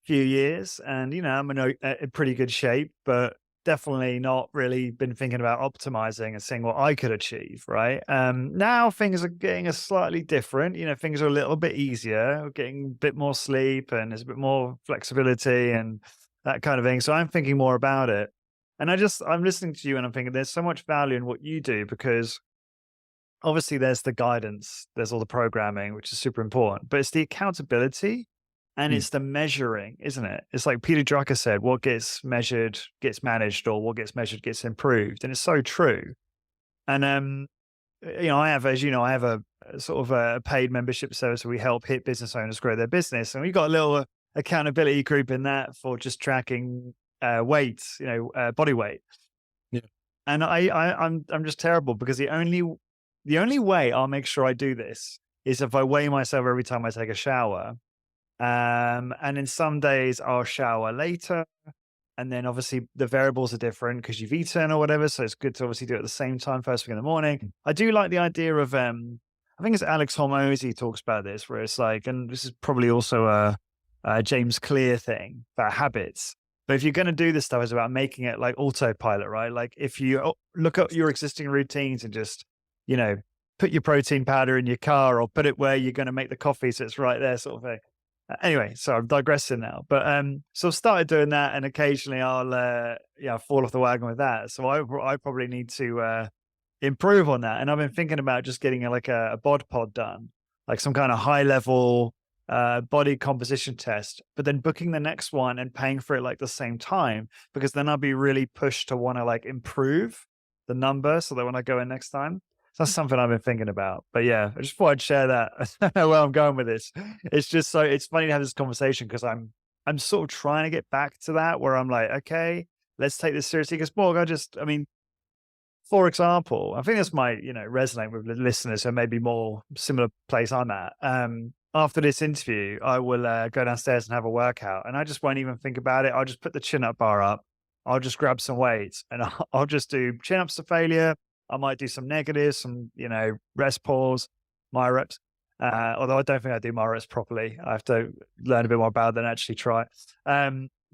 few years. And, I'm in a pretty good shape, but definitely not really been thinking about optimizing and seeing what I could achieve, right? Now things are getting a slightly different. Things are a little bit easier. We're getting a bit more sleep and there's a bit more flexibility and that kind of thing. So I'm thinking more about it. And I'm listening to you and I'm thinking there's so much value in what you do, because obviously there's the guidance, there's all the programming, which is super important, but it's the accountability and it's the measuring, isn't it? It's like Peter Drucker said, what gets measured gets managed, or what gets measured gets improved. And it's so true. And, I have a sort of a paid membership service where we help HIIT business owners grow their business. And we got a little accountability group in that for just tracking weights, body weight. Yeah. And I'm just terrible, because the only way I'll make sure I do this is if I weigh myself every time I take a shower. And then some days I'll shower later. And then obviously the variables are different because you've eaten or whatever. So it's good to obviously do it at the same time, first thing in the morning. I do like the idea of, I think it's Alex Hormozy talks about this, where it's like, and this is probably also a James Clear thing about habits. But if you're going to do this stuff, it's about making it like autopilot, right? Like if you look at your existing routines and just, put your protein powder in your car, or put it where you're going to make the coffee so it's right there, sort of thing. Anyway, so I'm digressing now, but so I've started doing that, and occasionally I'll fall off the wagon with that. So I probably need to improve on that, and I've been thinking about just getting a bod pod done, like some kind of high level body composition test, but then booking the next one and paying for it like the same time, because then I'll be really pushed to want to like improve the number so that when I go in next time. So that's something I've been thinking about. But yeah, I just thought I'd share that. I don't know where I'm going with this. It's just it's funny to have this conversation, because I'm sort of trying to get back to that, where I'm like, okay, let's take this seriously. Because Borg, for example, I think this might, resonate with the listeners who may be more similar place I'm at. After this interview, I will go downstairs and have a workout, and I just won't even think about it. I'll just put the chin-up bar up. I'll just grab some weights, and I'll just do chin-ups to failure. I might do some negatives, some, rest pause, Myo-reps. Although I don't think I do Myo-reps properly. I have to learn a bit more about it than actually try.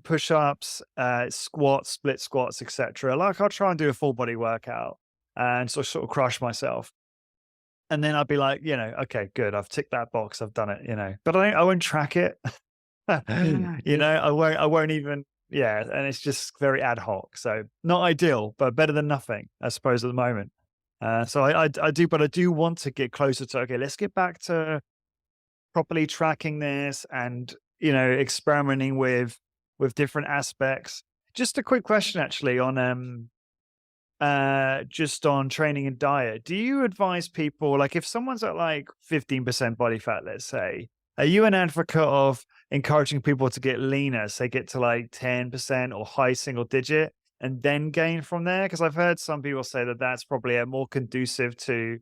Push-ups, squats, split squats, etc. Like I'll try and do a full body workout. and so sort of crush myself. And then I'd be like, okay, good. I've ticked that box. I've done it, but I won't track it. I won't even, yeah. And it's just very ad hoc. So not ideal, but better than nothing, I suppose, at the moment. So I do, but I do want to get closer to, okay, let's get back to properly tracking this and, experimenting with different aspects. Just a quick question actually on, just on training and diet. Do you advise people, like if someone's at like 15% body fat, let's say, are you an advocate of encouraging people to get leaner, say get to like 10% or high single digit and then gain from there? Because I've heard some people say that that's probably a more conducive to,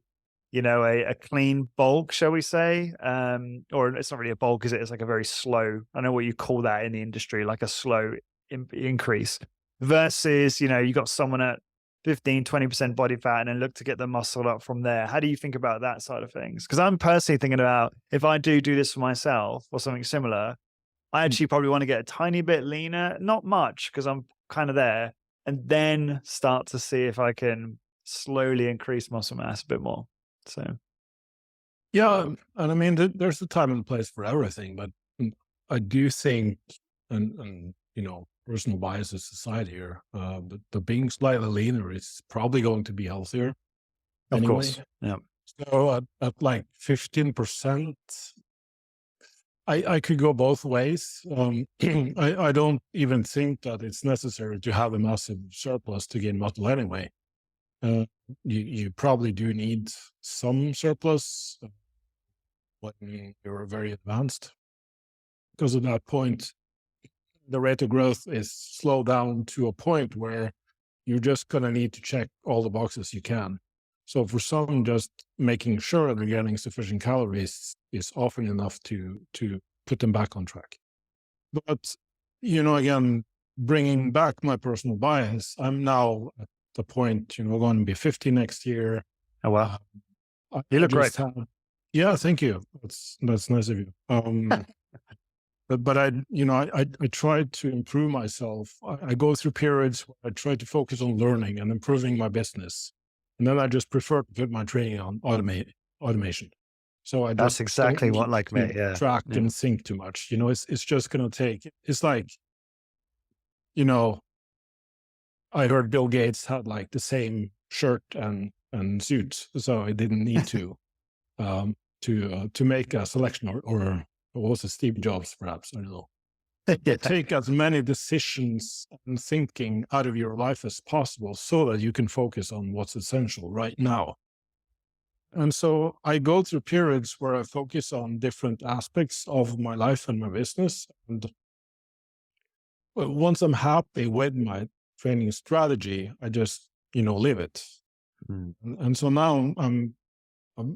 a clean bulk, shall we say? Or it's not really a bulk, is it? It's like a very slow, I don't know what you call that in the industry, like a slow increase versus, you got someone at 15, 20% body fat and then look to get the muscle up from there. How do you think about that side of things? Because I'm personally thinking about if I do this for myself or something similar, I actually probably want to get a tiny bit leaner, not much because I'm kind of there, and then start to see if I can slowly increase muscle mass a bit more. So, Yeah. And I mean, there's a time and place for everything, but I do think, and personal biases aside here, but being slightly leaner is probably going to be healthier of anyway. course. Yeah. So at like 15%, I could go both ways. I don't even think that it's necessary to have a massive surplus to gain muscle anyway. You probably do need some surplus when you're very advanced, because at that point, the rate of growth is slowed down to a point where you're just going to need to check all the boxes you can. So for some, just making sure they're getting sufficient calories is often enough to put them back on track. But, again, bringing back my personal bias, I'm now at the point, going to be 50 next year. Oh, wow. You look great. Yeah, thank you. That's nice of you. But I try to improve myself. I go through periods where I try to focus on learning and improving my business. And then I just prefer to put my training on automation. So That's exactly what, like me, yeah. Track and think too much. It's just going to take, it's like, I heard Bill Gates had like the same shirt and suit. So I didn't need to make a selection or was it Steve Jobs, perhaps? I don't know. Take as many decisions and thinking out of your life as possible so that you can focus on what's essential right now. And so I go through periods where I focus on different aspects of my life and my business. And once I'm happy with my training strategy, I just, live it. And so now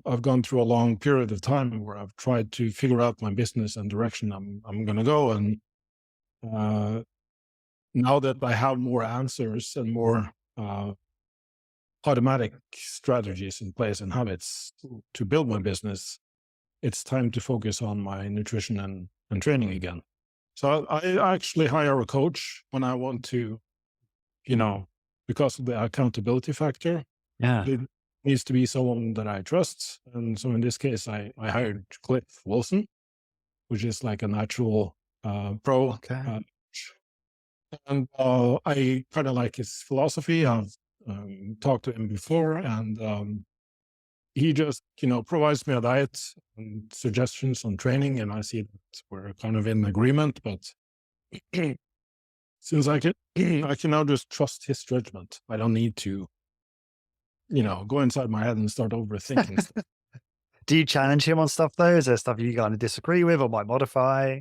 I've gone through a long period of time where I've tried to figure out my business and direction I'm going to go. And now that I have more answers and more automatic strategies in place and habits to build my business, it's time to focus on my nutrition and training again. So I actually hire a coach when I want to, because of the accountability factor. Yeah. It needs to be someone that I trust. And so in this case, I hired Cliff Wilson, which is like a natural pro. Okay. And I kind of like his philosophy. I've talked to him before, and he just, provides me a diet and suggestions on training, and I see that we're kind of in agreement. But since I can now just trust his judgment, I don't need to, go inside my head and start overthinking stuff. Do you challenge him on stuff though? Is there stuff you kind of disagree with or might modify?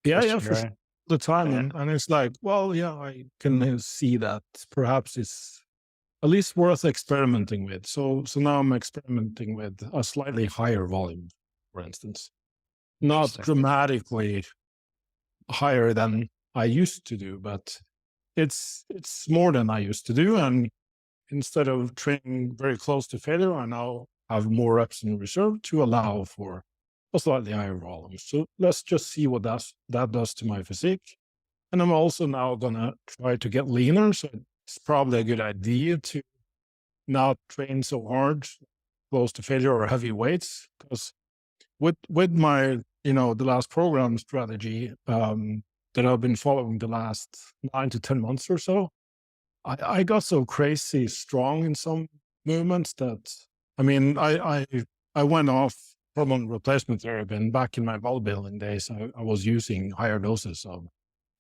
Yeah, for sure. The time, and it's like, well, yeah, I can see that perhaps it's at least worth experimenting with. So now I'm experimenting with a slightly higher volume, for instance, not dramatically higher than I used to do, but it's more than I used to do. And instead of training very close to failure, I now have more reps in reserve to allow for a slightly higher volume. So let's just see what that does to my physique. And I'm also now going to try to get leaner. So it's probably a good idea to not train so hard, close to failure or heavy weights. Because with my, the last program strategy that I've been following the last 9 to 10 months or so, I got so crazy strong in some movements that, I went off hormone replacement therapy, and back in my bodybuilding days, I was using higher doses of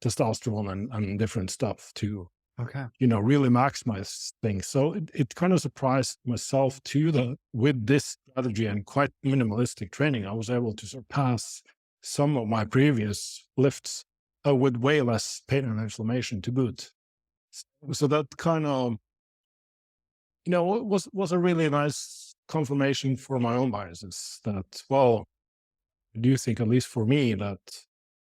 testosterone and different stuff to, Okay. really maximize things. So it kind of surprised myself too that with this strategy and quite minimalistic training, I was able to surpass some of my previous lifts with way less pain and inflammation to boot. So that kind of, was a really nice confirmation for my own biases that, well, I do think, at least for me, that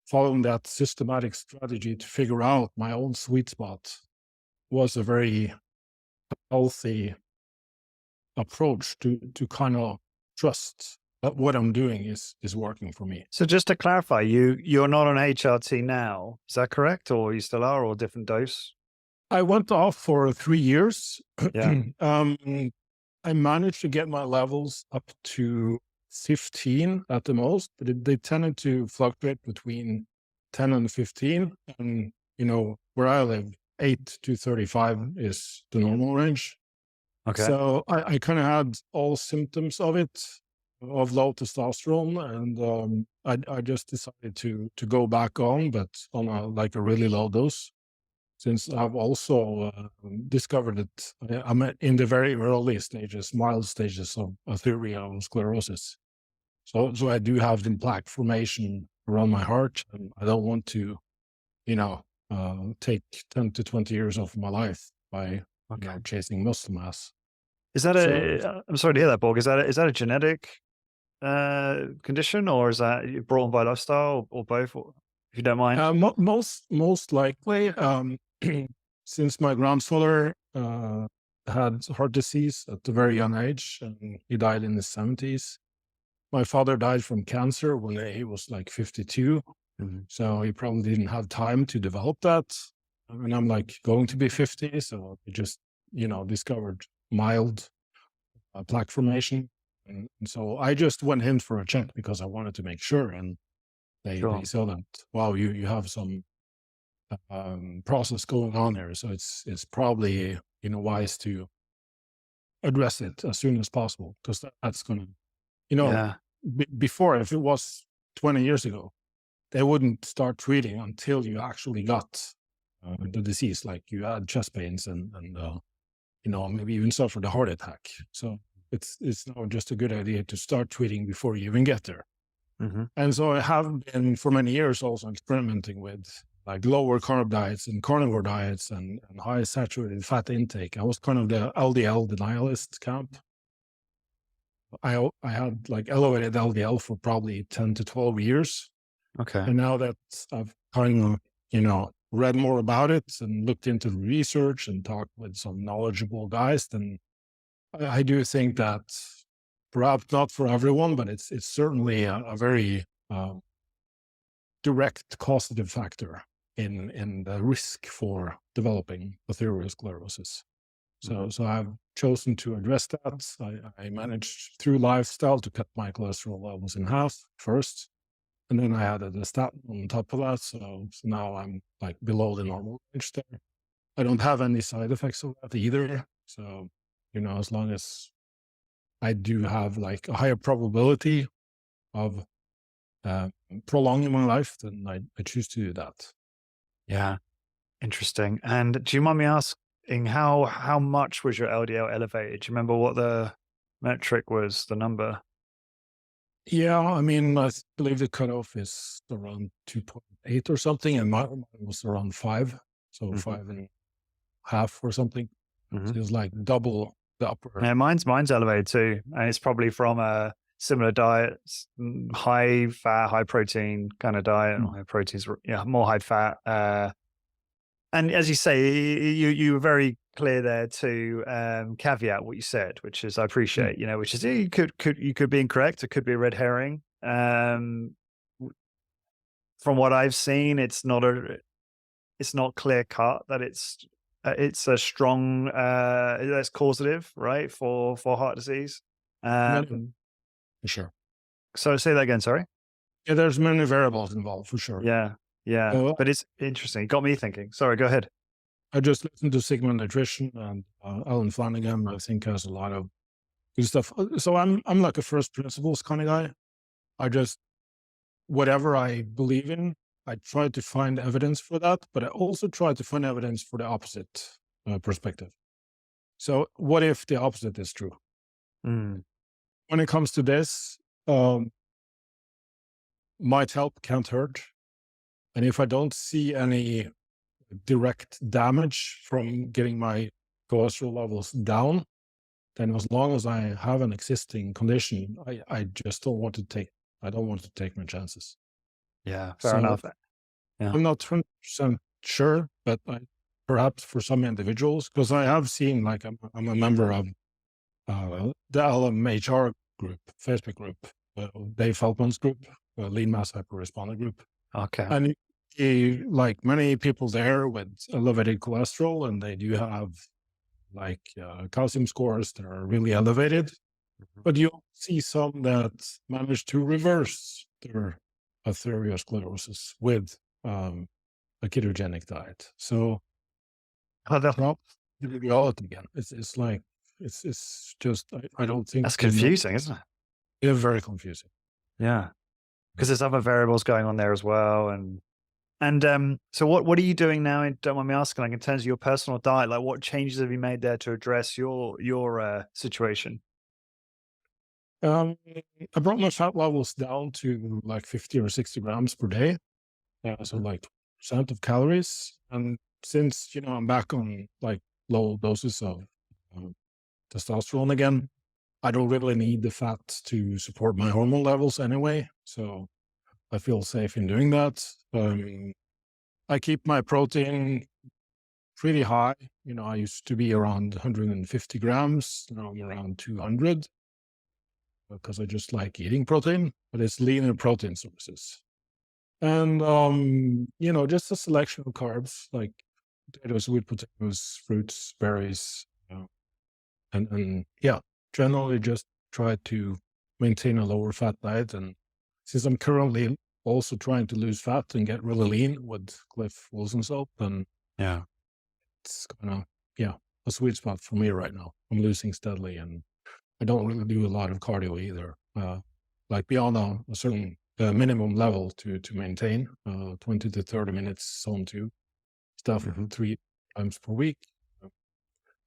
following that systematic strategy to figure out my own sweet spot was a very healthy approach to kind of trust that what I'm doing is working for me. So just to clarify, you're not on HRT now, is that correct? Or you still are, or different dose? I went off for 3 years. Yeah. I managed to get my levels up to 15 at the most, but they tended to fluctuate between 10 and 15. And, where I live, 8 to 35 is the normal range. Okay. So I kind of had all symptoms of it, of low testosterone, and I just decided to go back on, but on a really low dose. Since I've also discovered that I'm in the very early stages, mild stages of atherosclerosis. So I do have the plaque formation around my heart, and I don't want to, take 10 to 20 years off my life by chasing muscle mass. Is that So I'm sorry to hear that, Borg. Is that a genetic condition, or is that brought on by lifestyle, or both, if you don't mind? most likely, since my grandfather had heart disease at a very young age, and he died in his 70s. My father died from cancer when he was like 52. So he probably didn't have time to develop that. And I'm like going to be 50, so he just, discovered mild plaque formation. And so I just went in for a check because I wanted to make sure. And they Sure. saw that, wow, you have some process going on there. So it's probably, wise to address it as soon as possible, because that's going to, Yeah. before, if it was 20 years ago, they wouldn't start treating until you actually got the disease, like you had chest pains and maybe even suffered a heart attack. So it's now just a good idea to start treating before you even get there. And so I have been for many years also experimenting with like lower carb diets and carnivore diets and high saturated fat intake. I was kind of the LDL denialist camp. I had like elevated LDL for probably 10 to 12 years. Okay. And now that I've kind of, read more about it and looked into the research and talked with some knowledgeable guys, then I do think that perhaps not for everyone, but it's certainly a very direct causative factor in the risk for developing atherosclerosis. So I've chosen to address that. I managed through lifestyle to cut my cholesterol levels in half first. And then I added a statin on top of that. So now I'm like below the normal range there. I don't have any side effects of that either. So, as long as I do have like a higher probability of prolonging my life, then I choose to do that. Yeah. Interesting. And do you mind me asking how much was your LDL elevated? Do you remember what the metric was, the number? Yeah, I believe the cutoff is around 2.8 or something, and mine was around 5. So 5.5 or something. So it was like double the upper. Yeah, mine's elevated too, and it's probably from a similar diet, high fat, high protein kind of diet. High protein's, more high fat. And as you say, you were very clear there to caveat what you said, which is I appreciate, which is you could be incorrect, it could be a red herring. From what I've seen, it's not clear cut that it's it's a strong, that's causative, right, for heart disease. Many, Um, for sure. so say that again, sorry. Yeah, there's many variables involved for sure. Yeah, yeah, So but it's interesting. It got me thinking. Sorry, go ahead. I just listened to Sigma Nutrition and Alan Flanagan. I think has a lot of good stuff. So I'm like a first principles kind of guy. I just whatever I believe in, I try to find evidence for that, but I also try to find evidence for the opposite perspective. So what if the opposite is true? Mm, When it comes to this, um, might help, can't hurt. And if I don't see any direct damage from getting my cholesterol levels down, then as long as I have an existing condition, I just don't want to take, I don't want to take my chances. yeah, fair So enough. Yeah. I'm not 100% sure, but perhaps for some individuals, because I have seen, like, I'm a member of the LMHR group, Facebook group, Dave Feldman's group, Lean Mass Hyper-Responder group. Okay. And like many people there with elevated cholesterol, and they do have like calcium scores that are really elevated, Mhm. but you see some that manage to reverse their atherosclerosis with a ketogenic diet. So Oh, now the reality again, it's like it's just I don't think that's we know. confusing, isn't it? It's very confusing. Yeah, because there's other variables going on there as well, and so what are you doing now? And don't mind me asking, like in terms of your personal diet, like what changes have you made there to address your situation? Um, I brought my fat levels down to like 50 or 60 grams per day. So Mhm. like percent of calories. And since, I'm back on like low doses of um, testosterone again, I don't really need the fat to support my hormone levels anyway. So I feel safe in doing that. I keep my protein pretty high. I used to be around 150 grams. Now I'm around 200 because I just like eating protein, but it's leaner protein sources. And, just a selection of carbs like potatoes, sweet potatoes, fruits, berries, and yeah, generally just try to maintain a lower fat diet. And since I'm currently also trying to lose fat and get really lean with Cliff Wilson soap, then Yeah. it's kind of, yeah, a sweet spot for me right now. I'm losing steadily and I don't really do a lot of cardio either. Like beyond a certain minimum level to maintain 20 to 30 minutes zone two stuff Hmm. 3 times per week.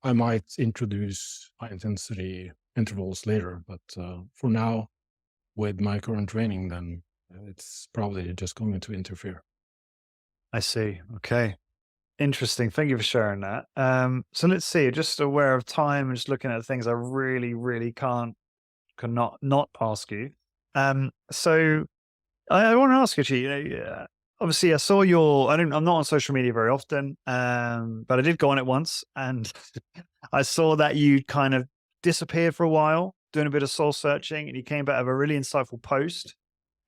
I might introduce high intensity intervals later, but for now, with my current training, then it's probably just going to interfere. I see. Okay. Interesting. Thank you for sharing that. So let's see. Just aware of time and just looking at things I really, really cannot not ask you. So I want to ask you, actually, obviously I saw I'm not on social media very often, but I did go on it once and I saw that you kind of disappeared for a while doing a bit of soul searching and you came back with a really insightful post.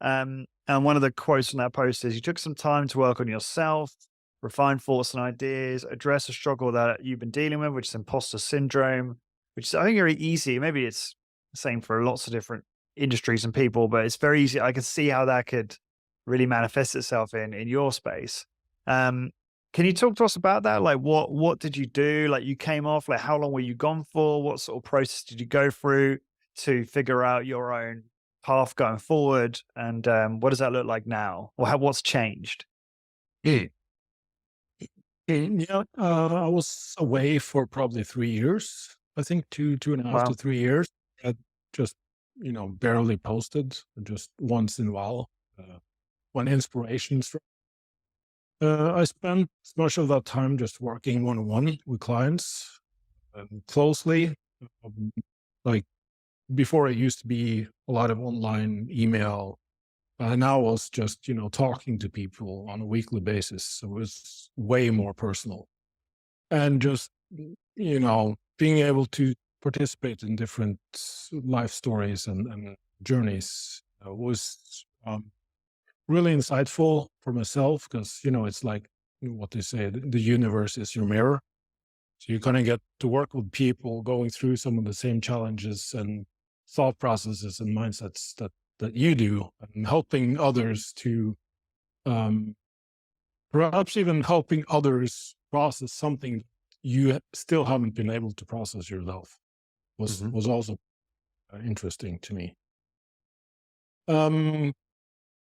And one of the quotes from that post is you took some time to work on yourself, refine thoughts and ideas, address a struggle that you've been dealing with, which is imposter syndrome, which is, I think, very easy. Maybe it's the same for lots of different industries and people, but it's very easy. I can see how that could really manifest itself in your space. Um, can you talk to us about that? Like what did you do? Like you came off, like how long were you gone for? What sort of process did you go through to figure out your own path going forward? And what does that look like now? Or what's changed? Mm. Yeah, I was away for probably 3 years. I think 2.5 to Wow. 3 years. I just, barely posted, just once in a while. When inspiration struck. I spent much of that time just working one-on-one with clients closely. Um, like before, it used to be a lot of online email. Now I was just, talking to people on a weekly basis. So it was way more personal. And just, being able to participate in different life stories and journeys was really insightful for myself because, it's like what they say, the universe is your mirror. So you kind of get to work with people going through some of the same challenges and thought processes and mindsets that you do, and helping others to perhaps even helping others process something you still haven't been able to process yourself was also interesting to me. And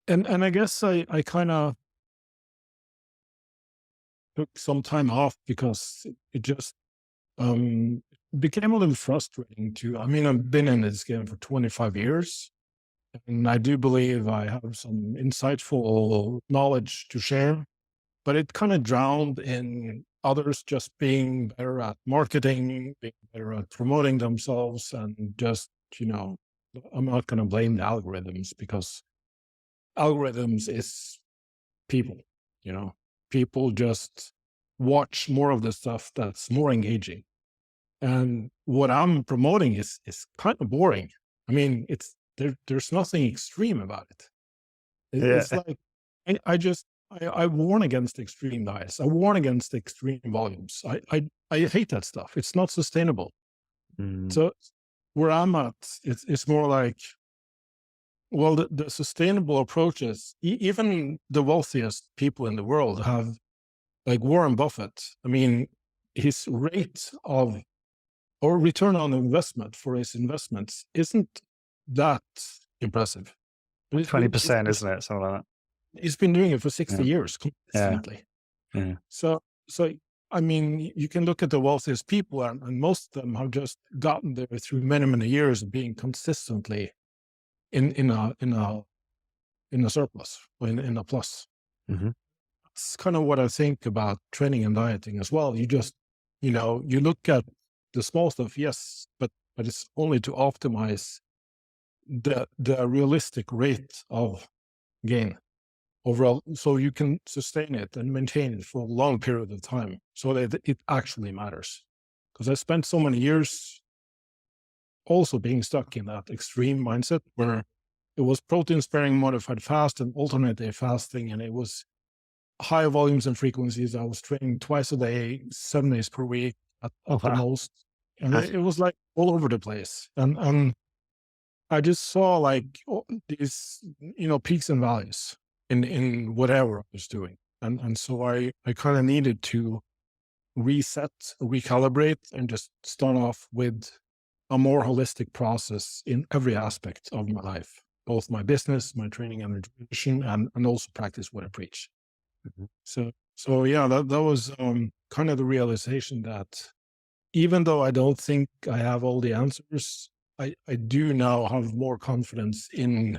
I guess I kind of took some time off because it just became a little frustrating too. I mean, I've been in this game for 25 years, and I do believe I have some insightful knowledge to share, but it kind of drowned in others just being better at marketing, being better at promoting themselves, and just, I'm not going to blame the algorithms, because algorithms is people, people just watch more of the stuff that's more engaging. And what I'm promoting is kind of boring. I mean, there's nothing extreme about it. It's like, I warn against extreme diets. I warn against extreme volumes. I hate that stuff. It's not sustainable. So where I'm at, it's more like, well, the sustainable approaches, even the wealthiest people in the world have, like Warren Buffett. I mean, his rate of, or return on investment for his investments isn't that impressive. 20%, isn't it? Something like that. He's been doing it for 60 years consistently. Yeah. So I mean, you can look at the wealthiest people, and most of them have just gotten there through many, many years of being consistently in a surplus, in a plus. That's kind of what I think about training and dieting as well. You just, you look at the small stuff, yes, but it's only to optimize the realistic rate of gain overall, so you can sustain it and maintain it for a long period of time, so that it actually matters. Because I spent so many years also being stuck in that extreme mindset where it was protein sparing modified fast and alternate day fasting, and it was high volumes and frequencies. I was training twice a day, 7 days per week at the most, and it was like all over the place. And I just saw like these, peaks and valleys in whatever I was doing. And so I kind of needed to reset, recalibrate, and just start off with a more holistic process in every aspect of my life, both my business, my training and nutrition, and also practice what I preach. So yeah, that was kind of the realization that even though I don't think I have all the answers, I do now have more confidence in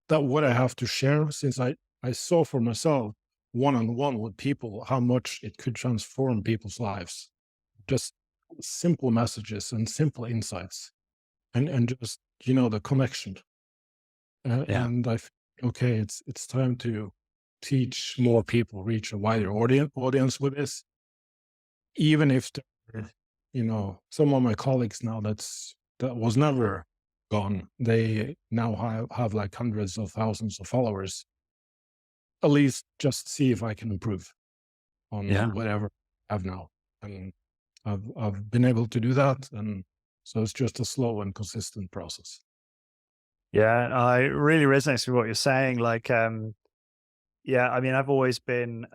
that what I have to share, since I saw for myself one-on-one with people how much it could transform people's lives. Just simple messages and simple insights, and just, the connection. And I think, okay, it's time to teach more people, reach a wider audience with this, even if they're, some of my colleagues now that was never gone, they now have like hundreds of thousands of followers. At least just see if I can improve on whatever I have now. And I've been able to do that, and so it's just a slow and consistent process. Yeah, I really resonate with what you're saying. Like, I mean, I've always been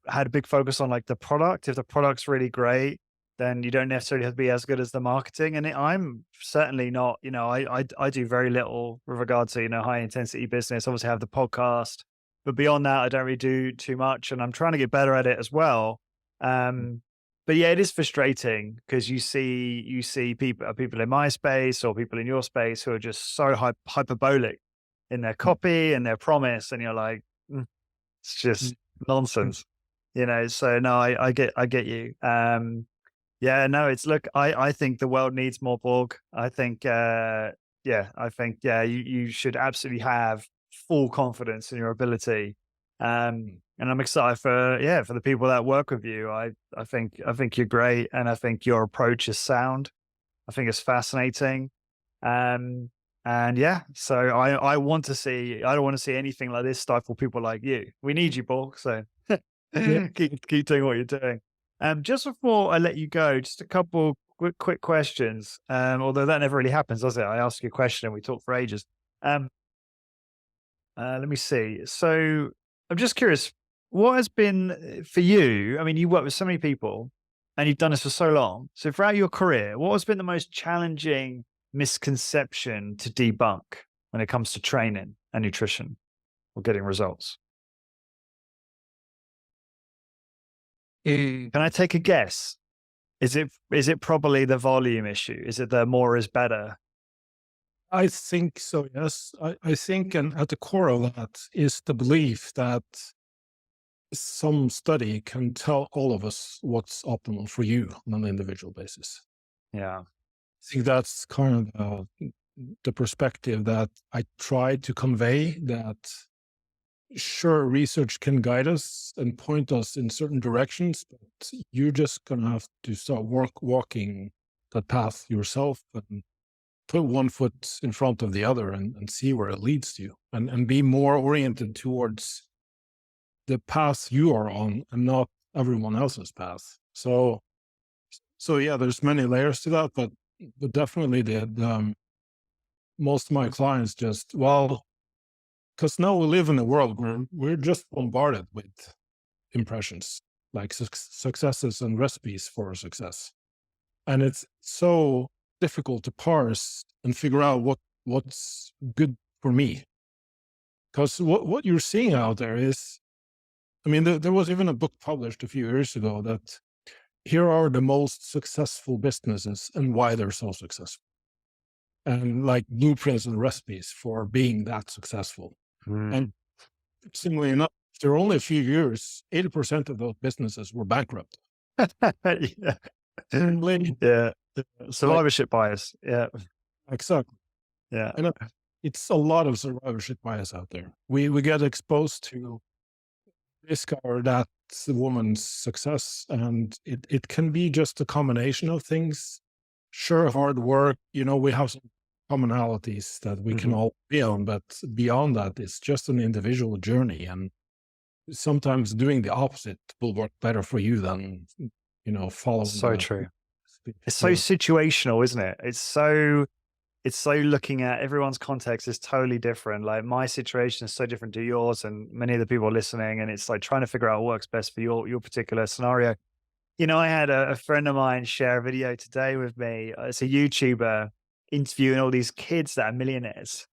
had a big focus on like the product. If the product's really great, then you don't necessarily have to be as good as the marketing. And I'm certainly not, I do very little with regard to, high intensity business. Obviously I have the podcast, but beyond that, I don't really do too much, and I'm trying to get better at it as well. But yeah, it is frustrating because you see people in my space or people in your space who are just so hyperbolic in their copy and their promise, and you're like, it's just nonsense, So no, I get you. Yeah, no, I think the world needs more Borg. I think, you should absolutely have full confidence in your ability. And I'm excited for the people that work with you. I think you're great, and I think your approach is sound. I think it's fascinating. And so I don't want to see anything like this stifle people like you. We need you, Borg. So keep doing what you're doing. Just before I let you go, just a couple quick questions. Although that never really happens, does it? I ask you a question and we talk for ages. Um, let me see. So I'm just curious, what has been for you? I mean, you work with so many people and you've done this for so long. So throughout your career, what has been the most challenging misconception to debunk when it comes to training and nutrition or getting results? Can I take a guess? Is it probably the volume issue? Is it the more is better? I think so, yes. I think, and at the core of that is the belief that some study can tell all of us what's optimal for you on an individual basis. Yeah. I think that's kind of the perspective that I try to convey, that sure, research can guide us and point us in certain directions, but you're just going to have to start walking that path yourself and put one foot in front of the other and see where it leads you, and be more oriented towards the path you are on and not everyone else's path. So yeah, there's many layers to that, but definitely the most of my clients just, well, because now we live in a world where we're just bombarded with impressions, like successes and recipes for success. And it's so difficult to parse and figure out what's good for me. Because what you're seeing out there is, I mean, there was even a book published a few years ago that here are the most successful businesses and why they're so successful. And like blueprints and recipes for being that successful. And similarly enough, after only a few years, 80% of those businesses were bankrupt. Yeah. Yeah. Survivorship bias. Yeah. Exactly. Yeah. And it's a lot of survivorship bias out there. We get exposed to discover that's the woman's success, and it can be just a combination of things. Sure, hard work, we have some commonalities that we can all be on, but beyond that, it's just an individual journey. And sometimes doing the opposite will work better for you than, following. So true. It's so situational, isn't it? It's so looking at everyone's context is totally different. Like my situation is so different to yours and many of the people listening. And it's like trying to figure out what works best for your particular scenario. I had a friend of mine share a video today with me. It's a YouTuber interviewing all these kids that are millionaires.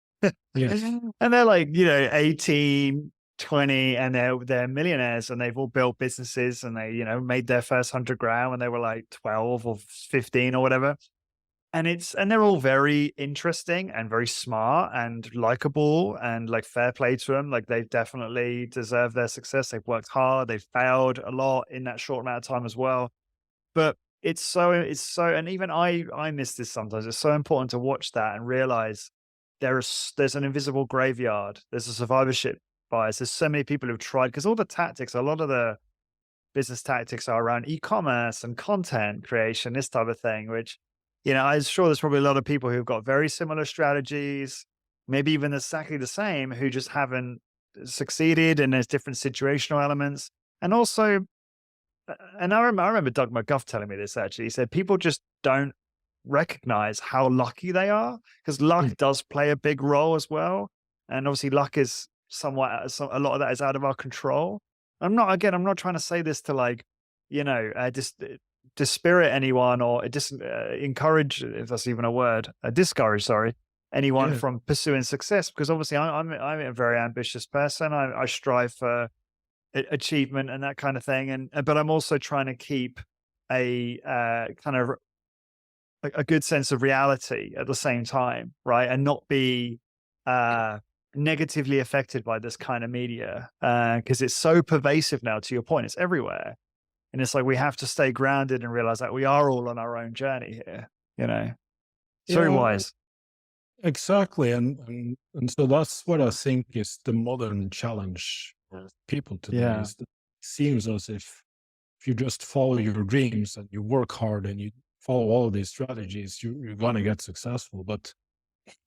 Yes. And they're like, 18, 20, and they're millionaires and they've all built businesses and they, made their first 100 grand when they were like 12 or 15 or whatever. And they're all very interesting and very smart and likable and like fair play to them. Like they've definitely deserved their success. They've worked hard. They've failed a lot in that short amount of time as well. But it's so, and even I miss this sometimes. It's so important to watch that and realize there's an invisible graveyard. There's a survivorship bias. There's so many people who've tried, because all the tactics, a lot of the business tactics are around e-commerce and content creation, this type of thing, which, I'm sure there's probably a lot of people who've got very similar strategies, maybe even exactly the same, who just haven't succeeded, and there's different situational elements. And also, and I remember Doug McGuff telling me this actually. He said people just don't recognize how lucky they are, because luck does play a big role as well. And obviously luck is somewhat, a lot of that is out of our control. I'm not trying to say this to like, just dispirit anyone or encourage, if that's even a word, discourage, sorry, anyone from pursuing success, because obviously I'm a very ambitious person. I strive for achievement and that kind of thing, but I'm also trying to keep a kind of a good sense of reality at the same time, right? And not be negatively affected by this kind of media, because it's so pervasive now. To your point, it's everywhere. And it's like we have to stay grounded and realize that we are all on our own journey here, It's very wise. Exactly. And so that's what I think is the modern challenge for people today, is that it seems as if you just follow your dreams and you work hard and you follow all of these strategies, you're going to get successful. But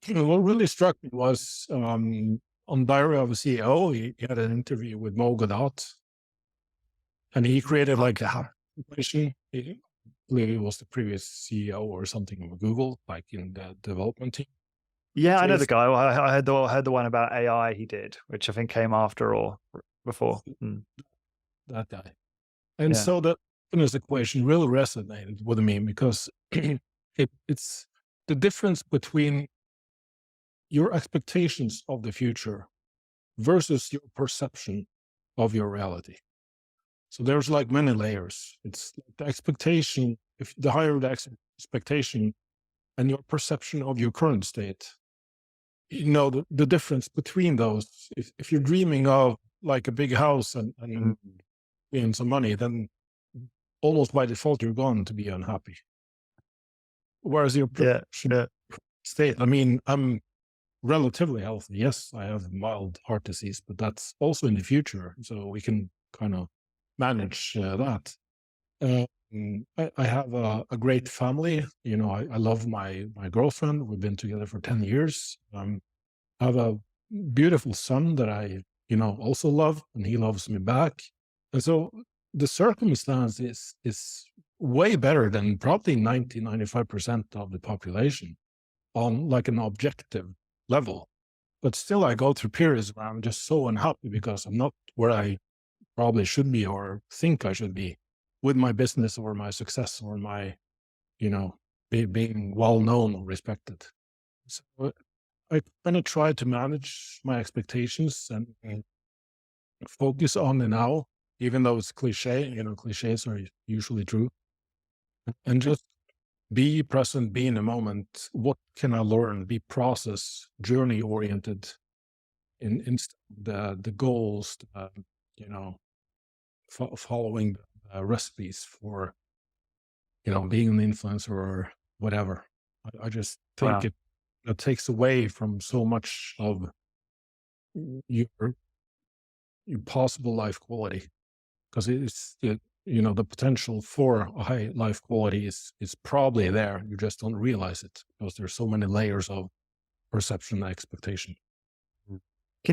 what really struck me was on Diary of a CEO, he had an interview with Mo Godot. And he created like situation. He clearly was the previous CEO or something of Google, like in the development team. Yeah, I So know the it's guy. I heard the one about AI he did, which I think came after or before. that guy. And Yeah. so the happiness equation really resonated with me because it's the difference between your expectations of the future versus your perception of your reality. So there's like many layers. It's like the expectation, if the higher the expectation and your perception of your current state, the difference between those, if you're dreaming of like a big house and some money, then almost by default, you're going to be unhappy. Whereas your Yeah. perception Yeah. state, I mean, I'm relatively healthy. Yes, I have mild heart disease, but that's also in the future. So we can kind of manage that. I have a great family. I love my girlfriend. We've been together for 10 years. I have a beautiful son that I, also love, and he loves me back. And so the circumstance is way better than probably 95% of the population on like an objective level. But still, I go through periods where I'm just so unhappy because I'm not where I probably should be or think I should be with my business or my success or my, you know, being well known or respected. So I kind of try to manage my expectations and focus on the now, even though it's cliche, cliches are usually true, and just be present, be in the moment. What can I learn? Be process, journey oriented in the goals, you know, following recipes for, being an influencer or whatever. I just think Wow. it takes away from so much of your possible life quality because the potential for a high life quality is probably there. You just don't realize it because there's so many layers of perception and expectation. Do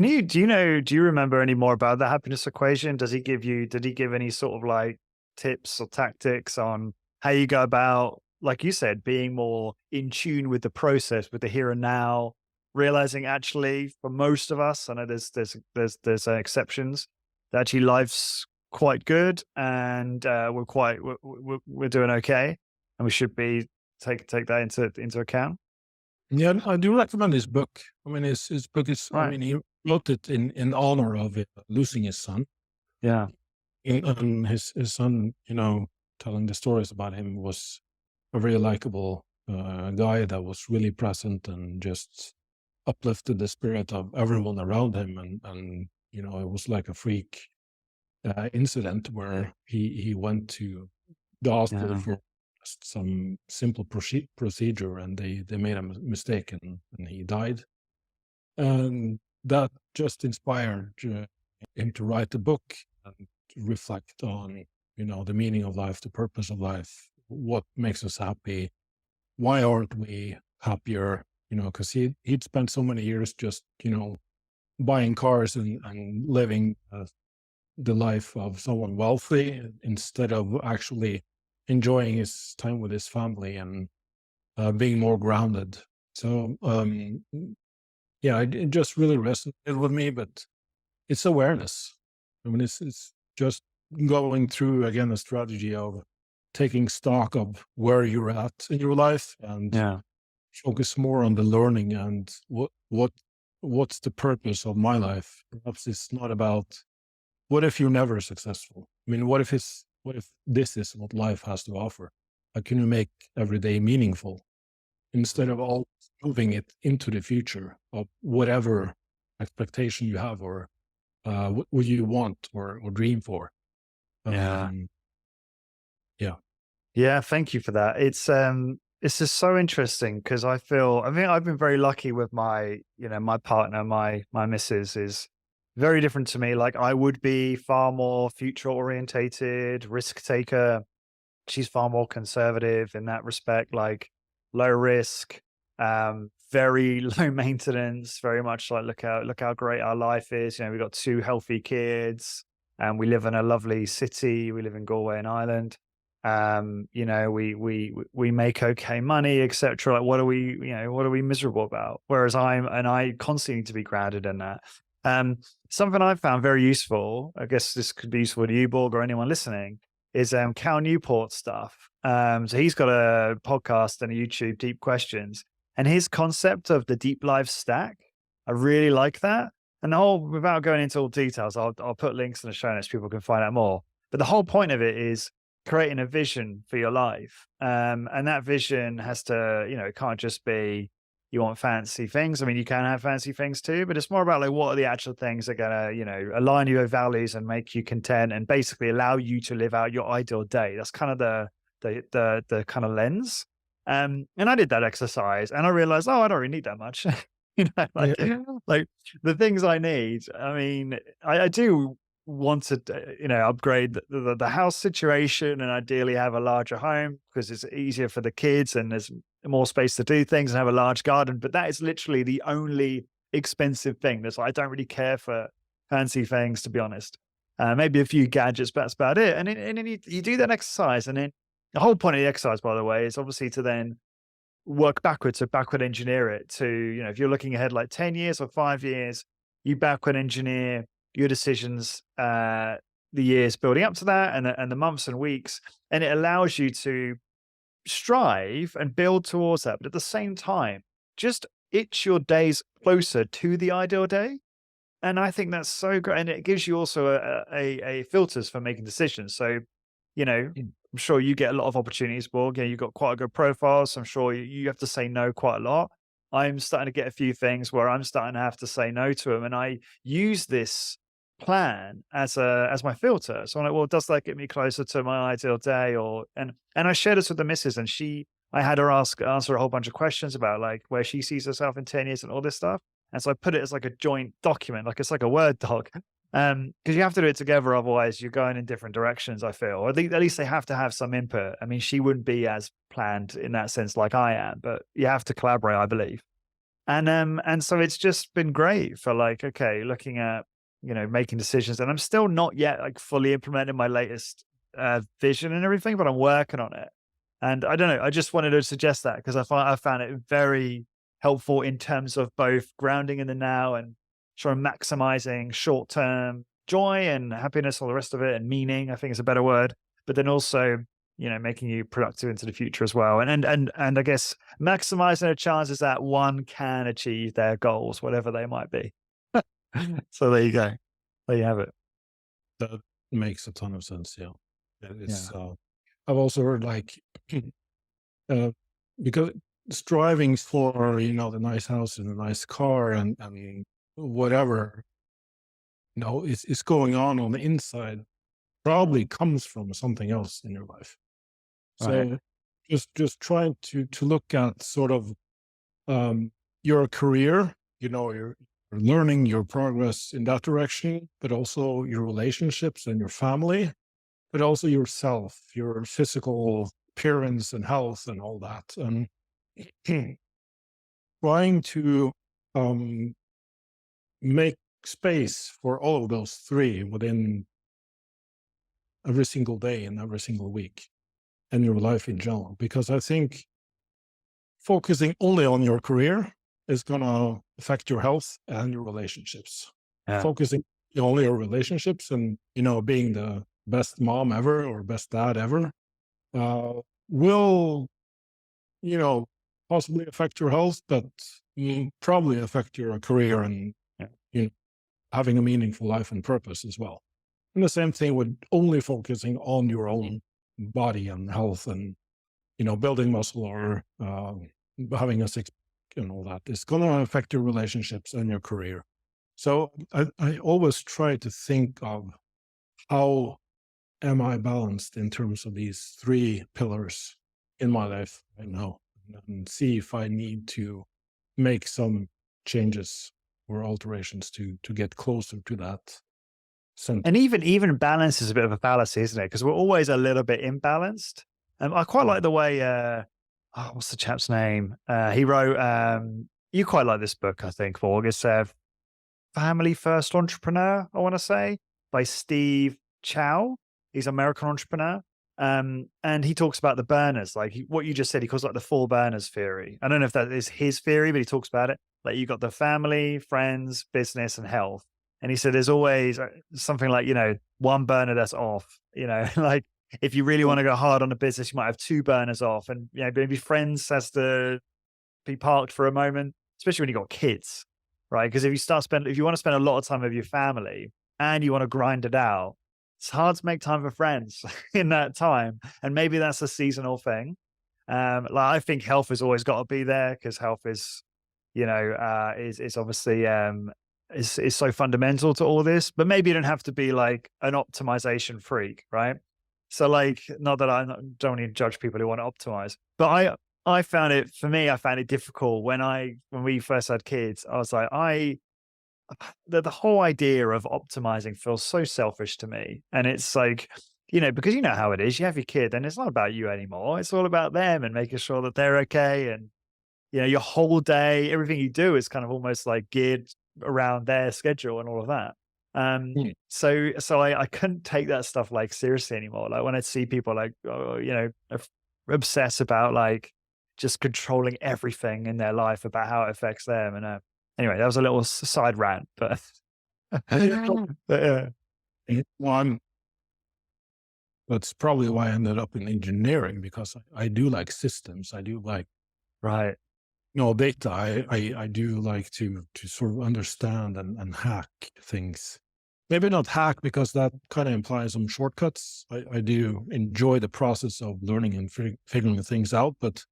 you remember any more about the happiness equation? Did he give any sort of like tips or tactics on how you go about, like you said, being more in tune with the process, with the here and now, realizing actually for most of us, I know there's exceptions, that actually life's quite good and we're doing okay, and we should be take that into account. Yeah, I do recommend his book. I mean, his book is, I Right. mean, he wrote it in honor of losing his son. Yeah. And his son, telling the stories about him was a very likable guy that was really present and just uplifted the spirit of everyone around him. And it was like a freak incident where he went to the hospital Yeah. for some simple procedure, and they made a mistake, and he died. And that just inspired him to write the book and to reflect on, the meaning of life, the purpose of life, what makes us happy, why aren't we happier? Because he'd spent so many years just, buying cars and living the life of someone wealthy instead of actually enjoying his time with his family and being more grounded. So, yeah, it just really resonated with me, but it's awareness. I mean, it's just going through again a strategy of taking stock of where you're at in your life and Yeah. focus more on the learning and what's the purpose of my life. Perhaps it's not about what if you're never successful. I mean, what if this is what life has to offer? How can you make every day meaningful instead of all moving it into the future of whatever expectation you have or what you want or dream for. Yeah. Um, yeah. Yeah, thank you for that. It's just so interesting because I think I've been very lucky with my partner, my missus is very different to me. Like I would be far more future orientated, risk taker. She's far more conservative in that respect, like low risk, very low maintenance, very much like look how great our life is. We've got two healthy kids and we live in a lovely city. We live in Galway in Ireland. We make okay money, etc. Like, what are we miserable about? Whereas I constantly need to be grounded in that. Something I've found very useful, I guess this could be useful to you, Borg, or anyone listening, is Cal Newport stuff. So he's got a podcast and a YouTube, Deep Questions, and his concept of the deep life stack, I really like that. And without going into all details, I'll put links in the show notes, people can find out more. But the whole point of it is creating a vision for your life. And that vision has to, it can't just be you want fancy things. I mean, you can have fancy things too, but it's more about like, what are the actual things that are going to, align your values and make you content and basically allow you to live out your ideal day. That's kind of the kind of lens. And I did that exercise and I realized, I don't really need that much. Like the things I need. I mean, I do want to, upgrade the house situation and ideally have a larger home because it's easier for the kids and there's more space to do things and have a large garden. But that is literally the only expensive thing. I don't really care for fancy things, to be honest. Maybe a few gadgets, but that's about it. And then you do that exercise, and then the whole point of the exercise, by the way, is obviously to then work backwards, so backward engineer it to, if you're looking ahead like 10 years or 5 years, you backward engineer your decisions, the years building up to that and the months and weeks. And it allows you to strive and build towards that. But at the same time, just itch your days closer to the ideal day. And I think that's so great. And it gives you also a filters for making decisions. So, I'm sure you get a lot of opportunities, Borg. You've got quite a good profile. So I'm sure you have to say no quite a lot. I'm starting to get a few things where I'm starting to have to say no to them. And I use this plan as my filter. So I'm like, well, does that get me closer to my ideal day? And I shared this with the missus, and I had her answer a whole bunch of questions about like where she sees herself in 10 years and all this stuff. And so I put it as like a joint document, like it's like a Word doc. Because you have to do it together, otherwise you're going in different directions, I feel. Or at least they have to have some input. I mean, she wouldn't be as planned in that sense like I am, but you have to collaborate, I believe. And so it's just been great for like, okay, looking at, making decisions. And I'm still not yet like fully implementing my latest vision and everything, but I'm working on it. And I don't know, I just wanted to suggest that because I found it very helpful in terms of both grounding in the now and sort of maximizing short-term joy and happiness, all the rest of it, and meaning, I think is a better word, but then also, making you productive into the future as well. And I guess maximizing the chances that one can achieve their goals, whatever they might be. So there you go. There you have it. That makes a ton of sense. Yeah. It's, I've also heard like, because striving for, the nice house and the nice car and I mean, whatever, is going on the inside probably comes from something else in your life. So just trying to look at sort of, your career, your learning, your progress in that direction, but also your relationships and your family, but also yourself, your physical appearance and health and all that. And trying to make space for all of those three within every single day and every single week and your life in general. Because I think focusing only on your career is going to affect your health and your relationships. Yeah. Focusing only on relationships and, being the best mom ever or best dad ever will, possibly affect your health, but probably affect your career and having a meaningful life and purpose as well. And the same thing with only focusing on your own body and health and, building muscle or having a six and all that. It's going to affect your relationships and your career. So I always try to think of how am I balanced in terms of these three pillars in my life right now, and see if I need to make some changes or alterations to get closer to that center. And even balance is a bit of a fallacy, isn't it? Because we're always a little bit imbalanced. I quite like the way, what's the chap's name? He wrote, you quite like this book, I think, Borg. It's Family First Entrepreneur, I want to say, by Steve Chow. He's an American entrepreneur. And he talks about the burners, like what you just said. He calls it like the four burners theory. I don't know if that is his theory, but he talks about it. Like you got the family, friends, business, and health. And he said there's always something like, one burner that's off, like if you really want to go hard on the business, you might have two burners off, and maybe friends has to be parked for a moment, especially when you got kids, right? Because if you want to spend a lot of time with your family and you want to grind it out, it's hard to make time for friends in that time. And maybe that's a seasonal thing. Like I think health has always got to be there, because health is, is obviously is so fundamental to all this. But maybe you don't have to be like an optimization freak, right? So like, not that don't need to judge people who want to optimize, but I found it difficult when we first had kids. I was like, the whole idea of optimizing feels so selfish to me. And it's like, because you know how it is. You have your kid and it's not about you anymore. It's all about them and making sure that they're okay. And, your whole day, everything you do is kind of almost like geared around their schedule and all of that. So I couldn't take that stuff like seriously anymore. Like when I see people like, obsess about like just controlling everything in their life about how it affects them. And anyway, that was a little side rant, but, but yeah. Well, that's probably why I ended up in engineering, because I do like systems. I do like, Right. data. I do like to sort of understand and hack things. Maybe not hack, because that kind of implies some shortcuts. I do enjoy the process of learning and figuring things out, but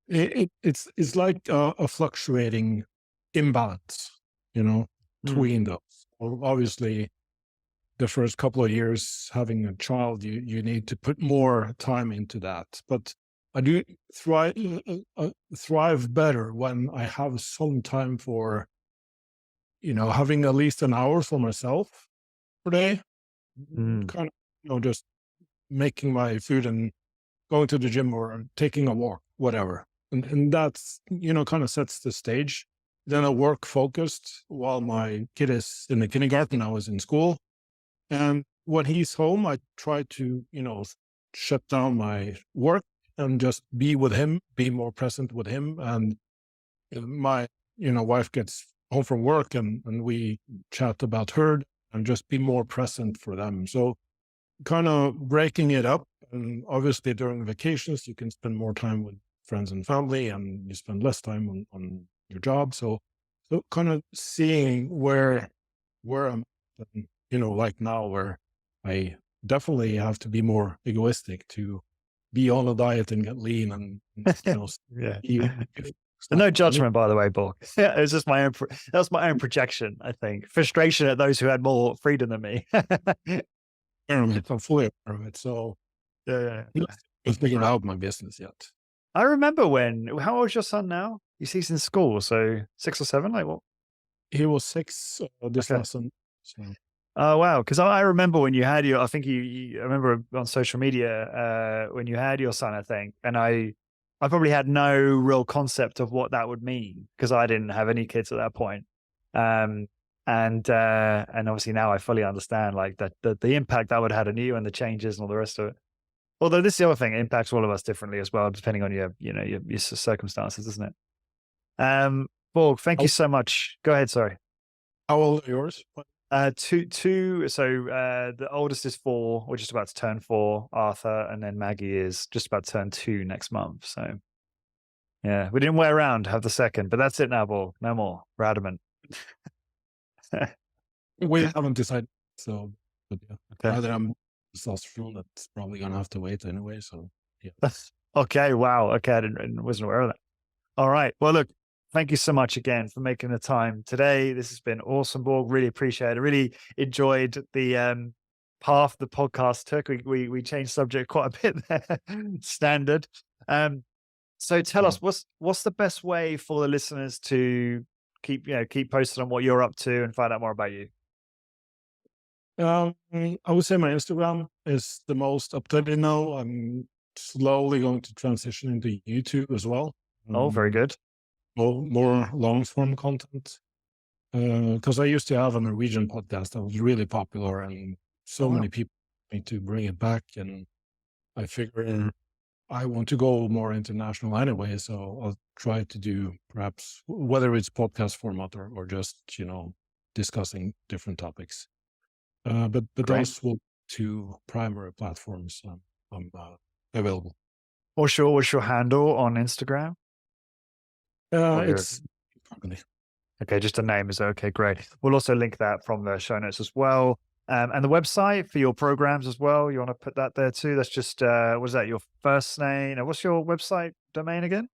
it's like a fluctuating imbalance, between those. Well, obviously, the first couple of years having a child, you need to put more time into that. But I do thrive better when I have some time for, having at least an hour for myself per day, kind of, just making my food and going to the gym or taking a walk, whatever. And that's, kind of sets the stage. Then I work focused while my kid is in the kindergarten. I was in school. And when he's home, I try to, shut down my work and just be with him, be more present with him. And my, wife gets home from work and we chat about her and just be more present for them. So kind of breaking it up. And obviously during vacations, you can spend more time with friends and family, and you spend less time on your job. So kind of seeing where I'm, like now, where I definitely have to be more egoistic to be on a diet and get lean and Yeah. No judgment, by the way, Borg. It was just that was my own projection, I think. Frustration at those who had more freedom than me. I'm fully aware of it. So yeah. I've figured out my business yet. I remember how old is your son now? He's in school, so 6 or 7, like what? He was 6 this lesson. So. Oh, wow. Because I remember when you had I think I remember on social media when you had your son, I think. And I probably had no real concept of what that would mean, because I didn't have any kids at that point. And obviously now I fully understand like the impact that would have had on you and the changes and all the rest of it. Although this is the other thing, it impacts all of us differently as well, depending on your circumstances, isn't it? Borg, thank you so much. Go ahead. Sorry. How old are yours? Two. So the oldest is 4. We're just about to turn 4, Arthur, and then Maggie is just about to turn 2 next month. So yeah, we didn't wait around to have the second, but that's it now, Borg. No more. We're adamant. We haven't decided. So, but yeah, okay. Either I'm testosterone, that's probably gonna have to wait anyway. So yeah. Okay. Wow. Okay, I wasn't aware of that. All right. Well, look. Thank you so much again for making the time today. This has been awesome, Borg. Really appreciate it. Really enjoyed the path the podcast took. We changed subject quite a bit there. Standard. So tell us what's the best way for the listeners to keep posted on what you're up to and find out more about you? I would say my Instagram is the most updated now. I'm slowly going to transition into YouTube as well. Oh, very good. More long form content, because I used to have a Norwegian podcast that was really popular, and so many people me to bring it back. And I figure I want to go more international anyway. So I'll try to do perhaps whether it's podcast format or just, discussing different topics. But Great. those will two primary platforms I'm available. What's your handle on Instagram? It's Okay, just a name is okay, great. We'll also link that from the show notes as well. And the website for your programs as well. You want to put that there too? That's just, what is that, your first name? What's your website domain again?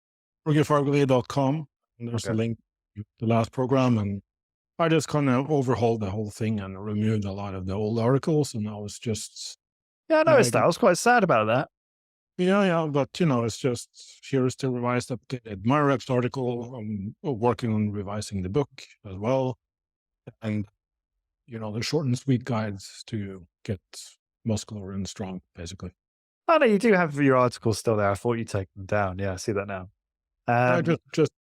forgivefargally.com. And there's a Okay. link to the last program. And I just kind of overhauled the whole thing and removed a lot of the old articles. And I was just, Yeah, I noticed that. I was quite sad about that. yeah. But, it's just, here's the revised updated Myo-reps article. I'm working on revising the book as well. And, the short and sweet guides to get muscular and strong, basically. Oh, no, you do have your articles still there. I thought you'd take them down. Yeah, I see that now. I just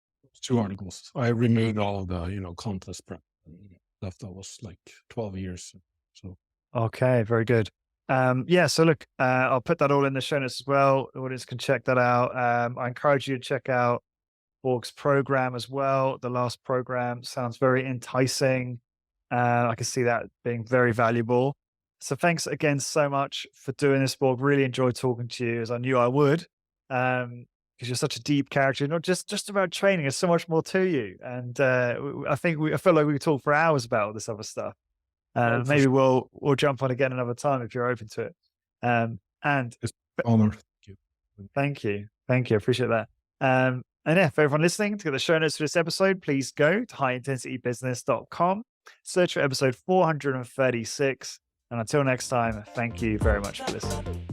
2 articles. I removed all of the, contest prep and stuff that was like 12 years. So Okay, very good. Yeah, so look, I'll put that all in the show notes as well. The audience can check that out. I encourage you to check out Borg's program as well. The last program sounds very enticing. I can see that being very valuable. So thanks again so much for doing this, Borg. Really enjoyed talking to you, as I knew I would, because you're such a deep character. Not just about training. There's so much more to you, and I feel like we could talk for hours about all this other stuff. Maybe we'll jump on again another time if you're open to it. And it's an honor. Thank you. I appreciate that. And yeah, for everyone listening, to get the show notes for this episode, please go to highintensitybusiness.com, search for episode 436. And until next time, thank you very much for listening.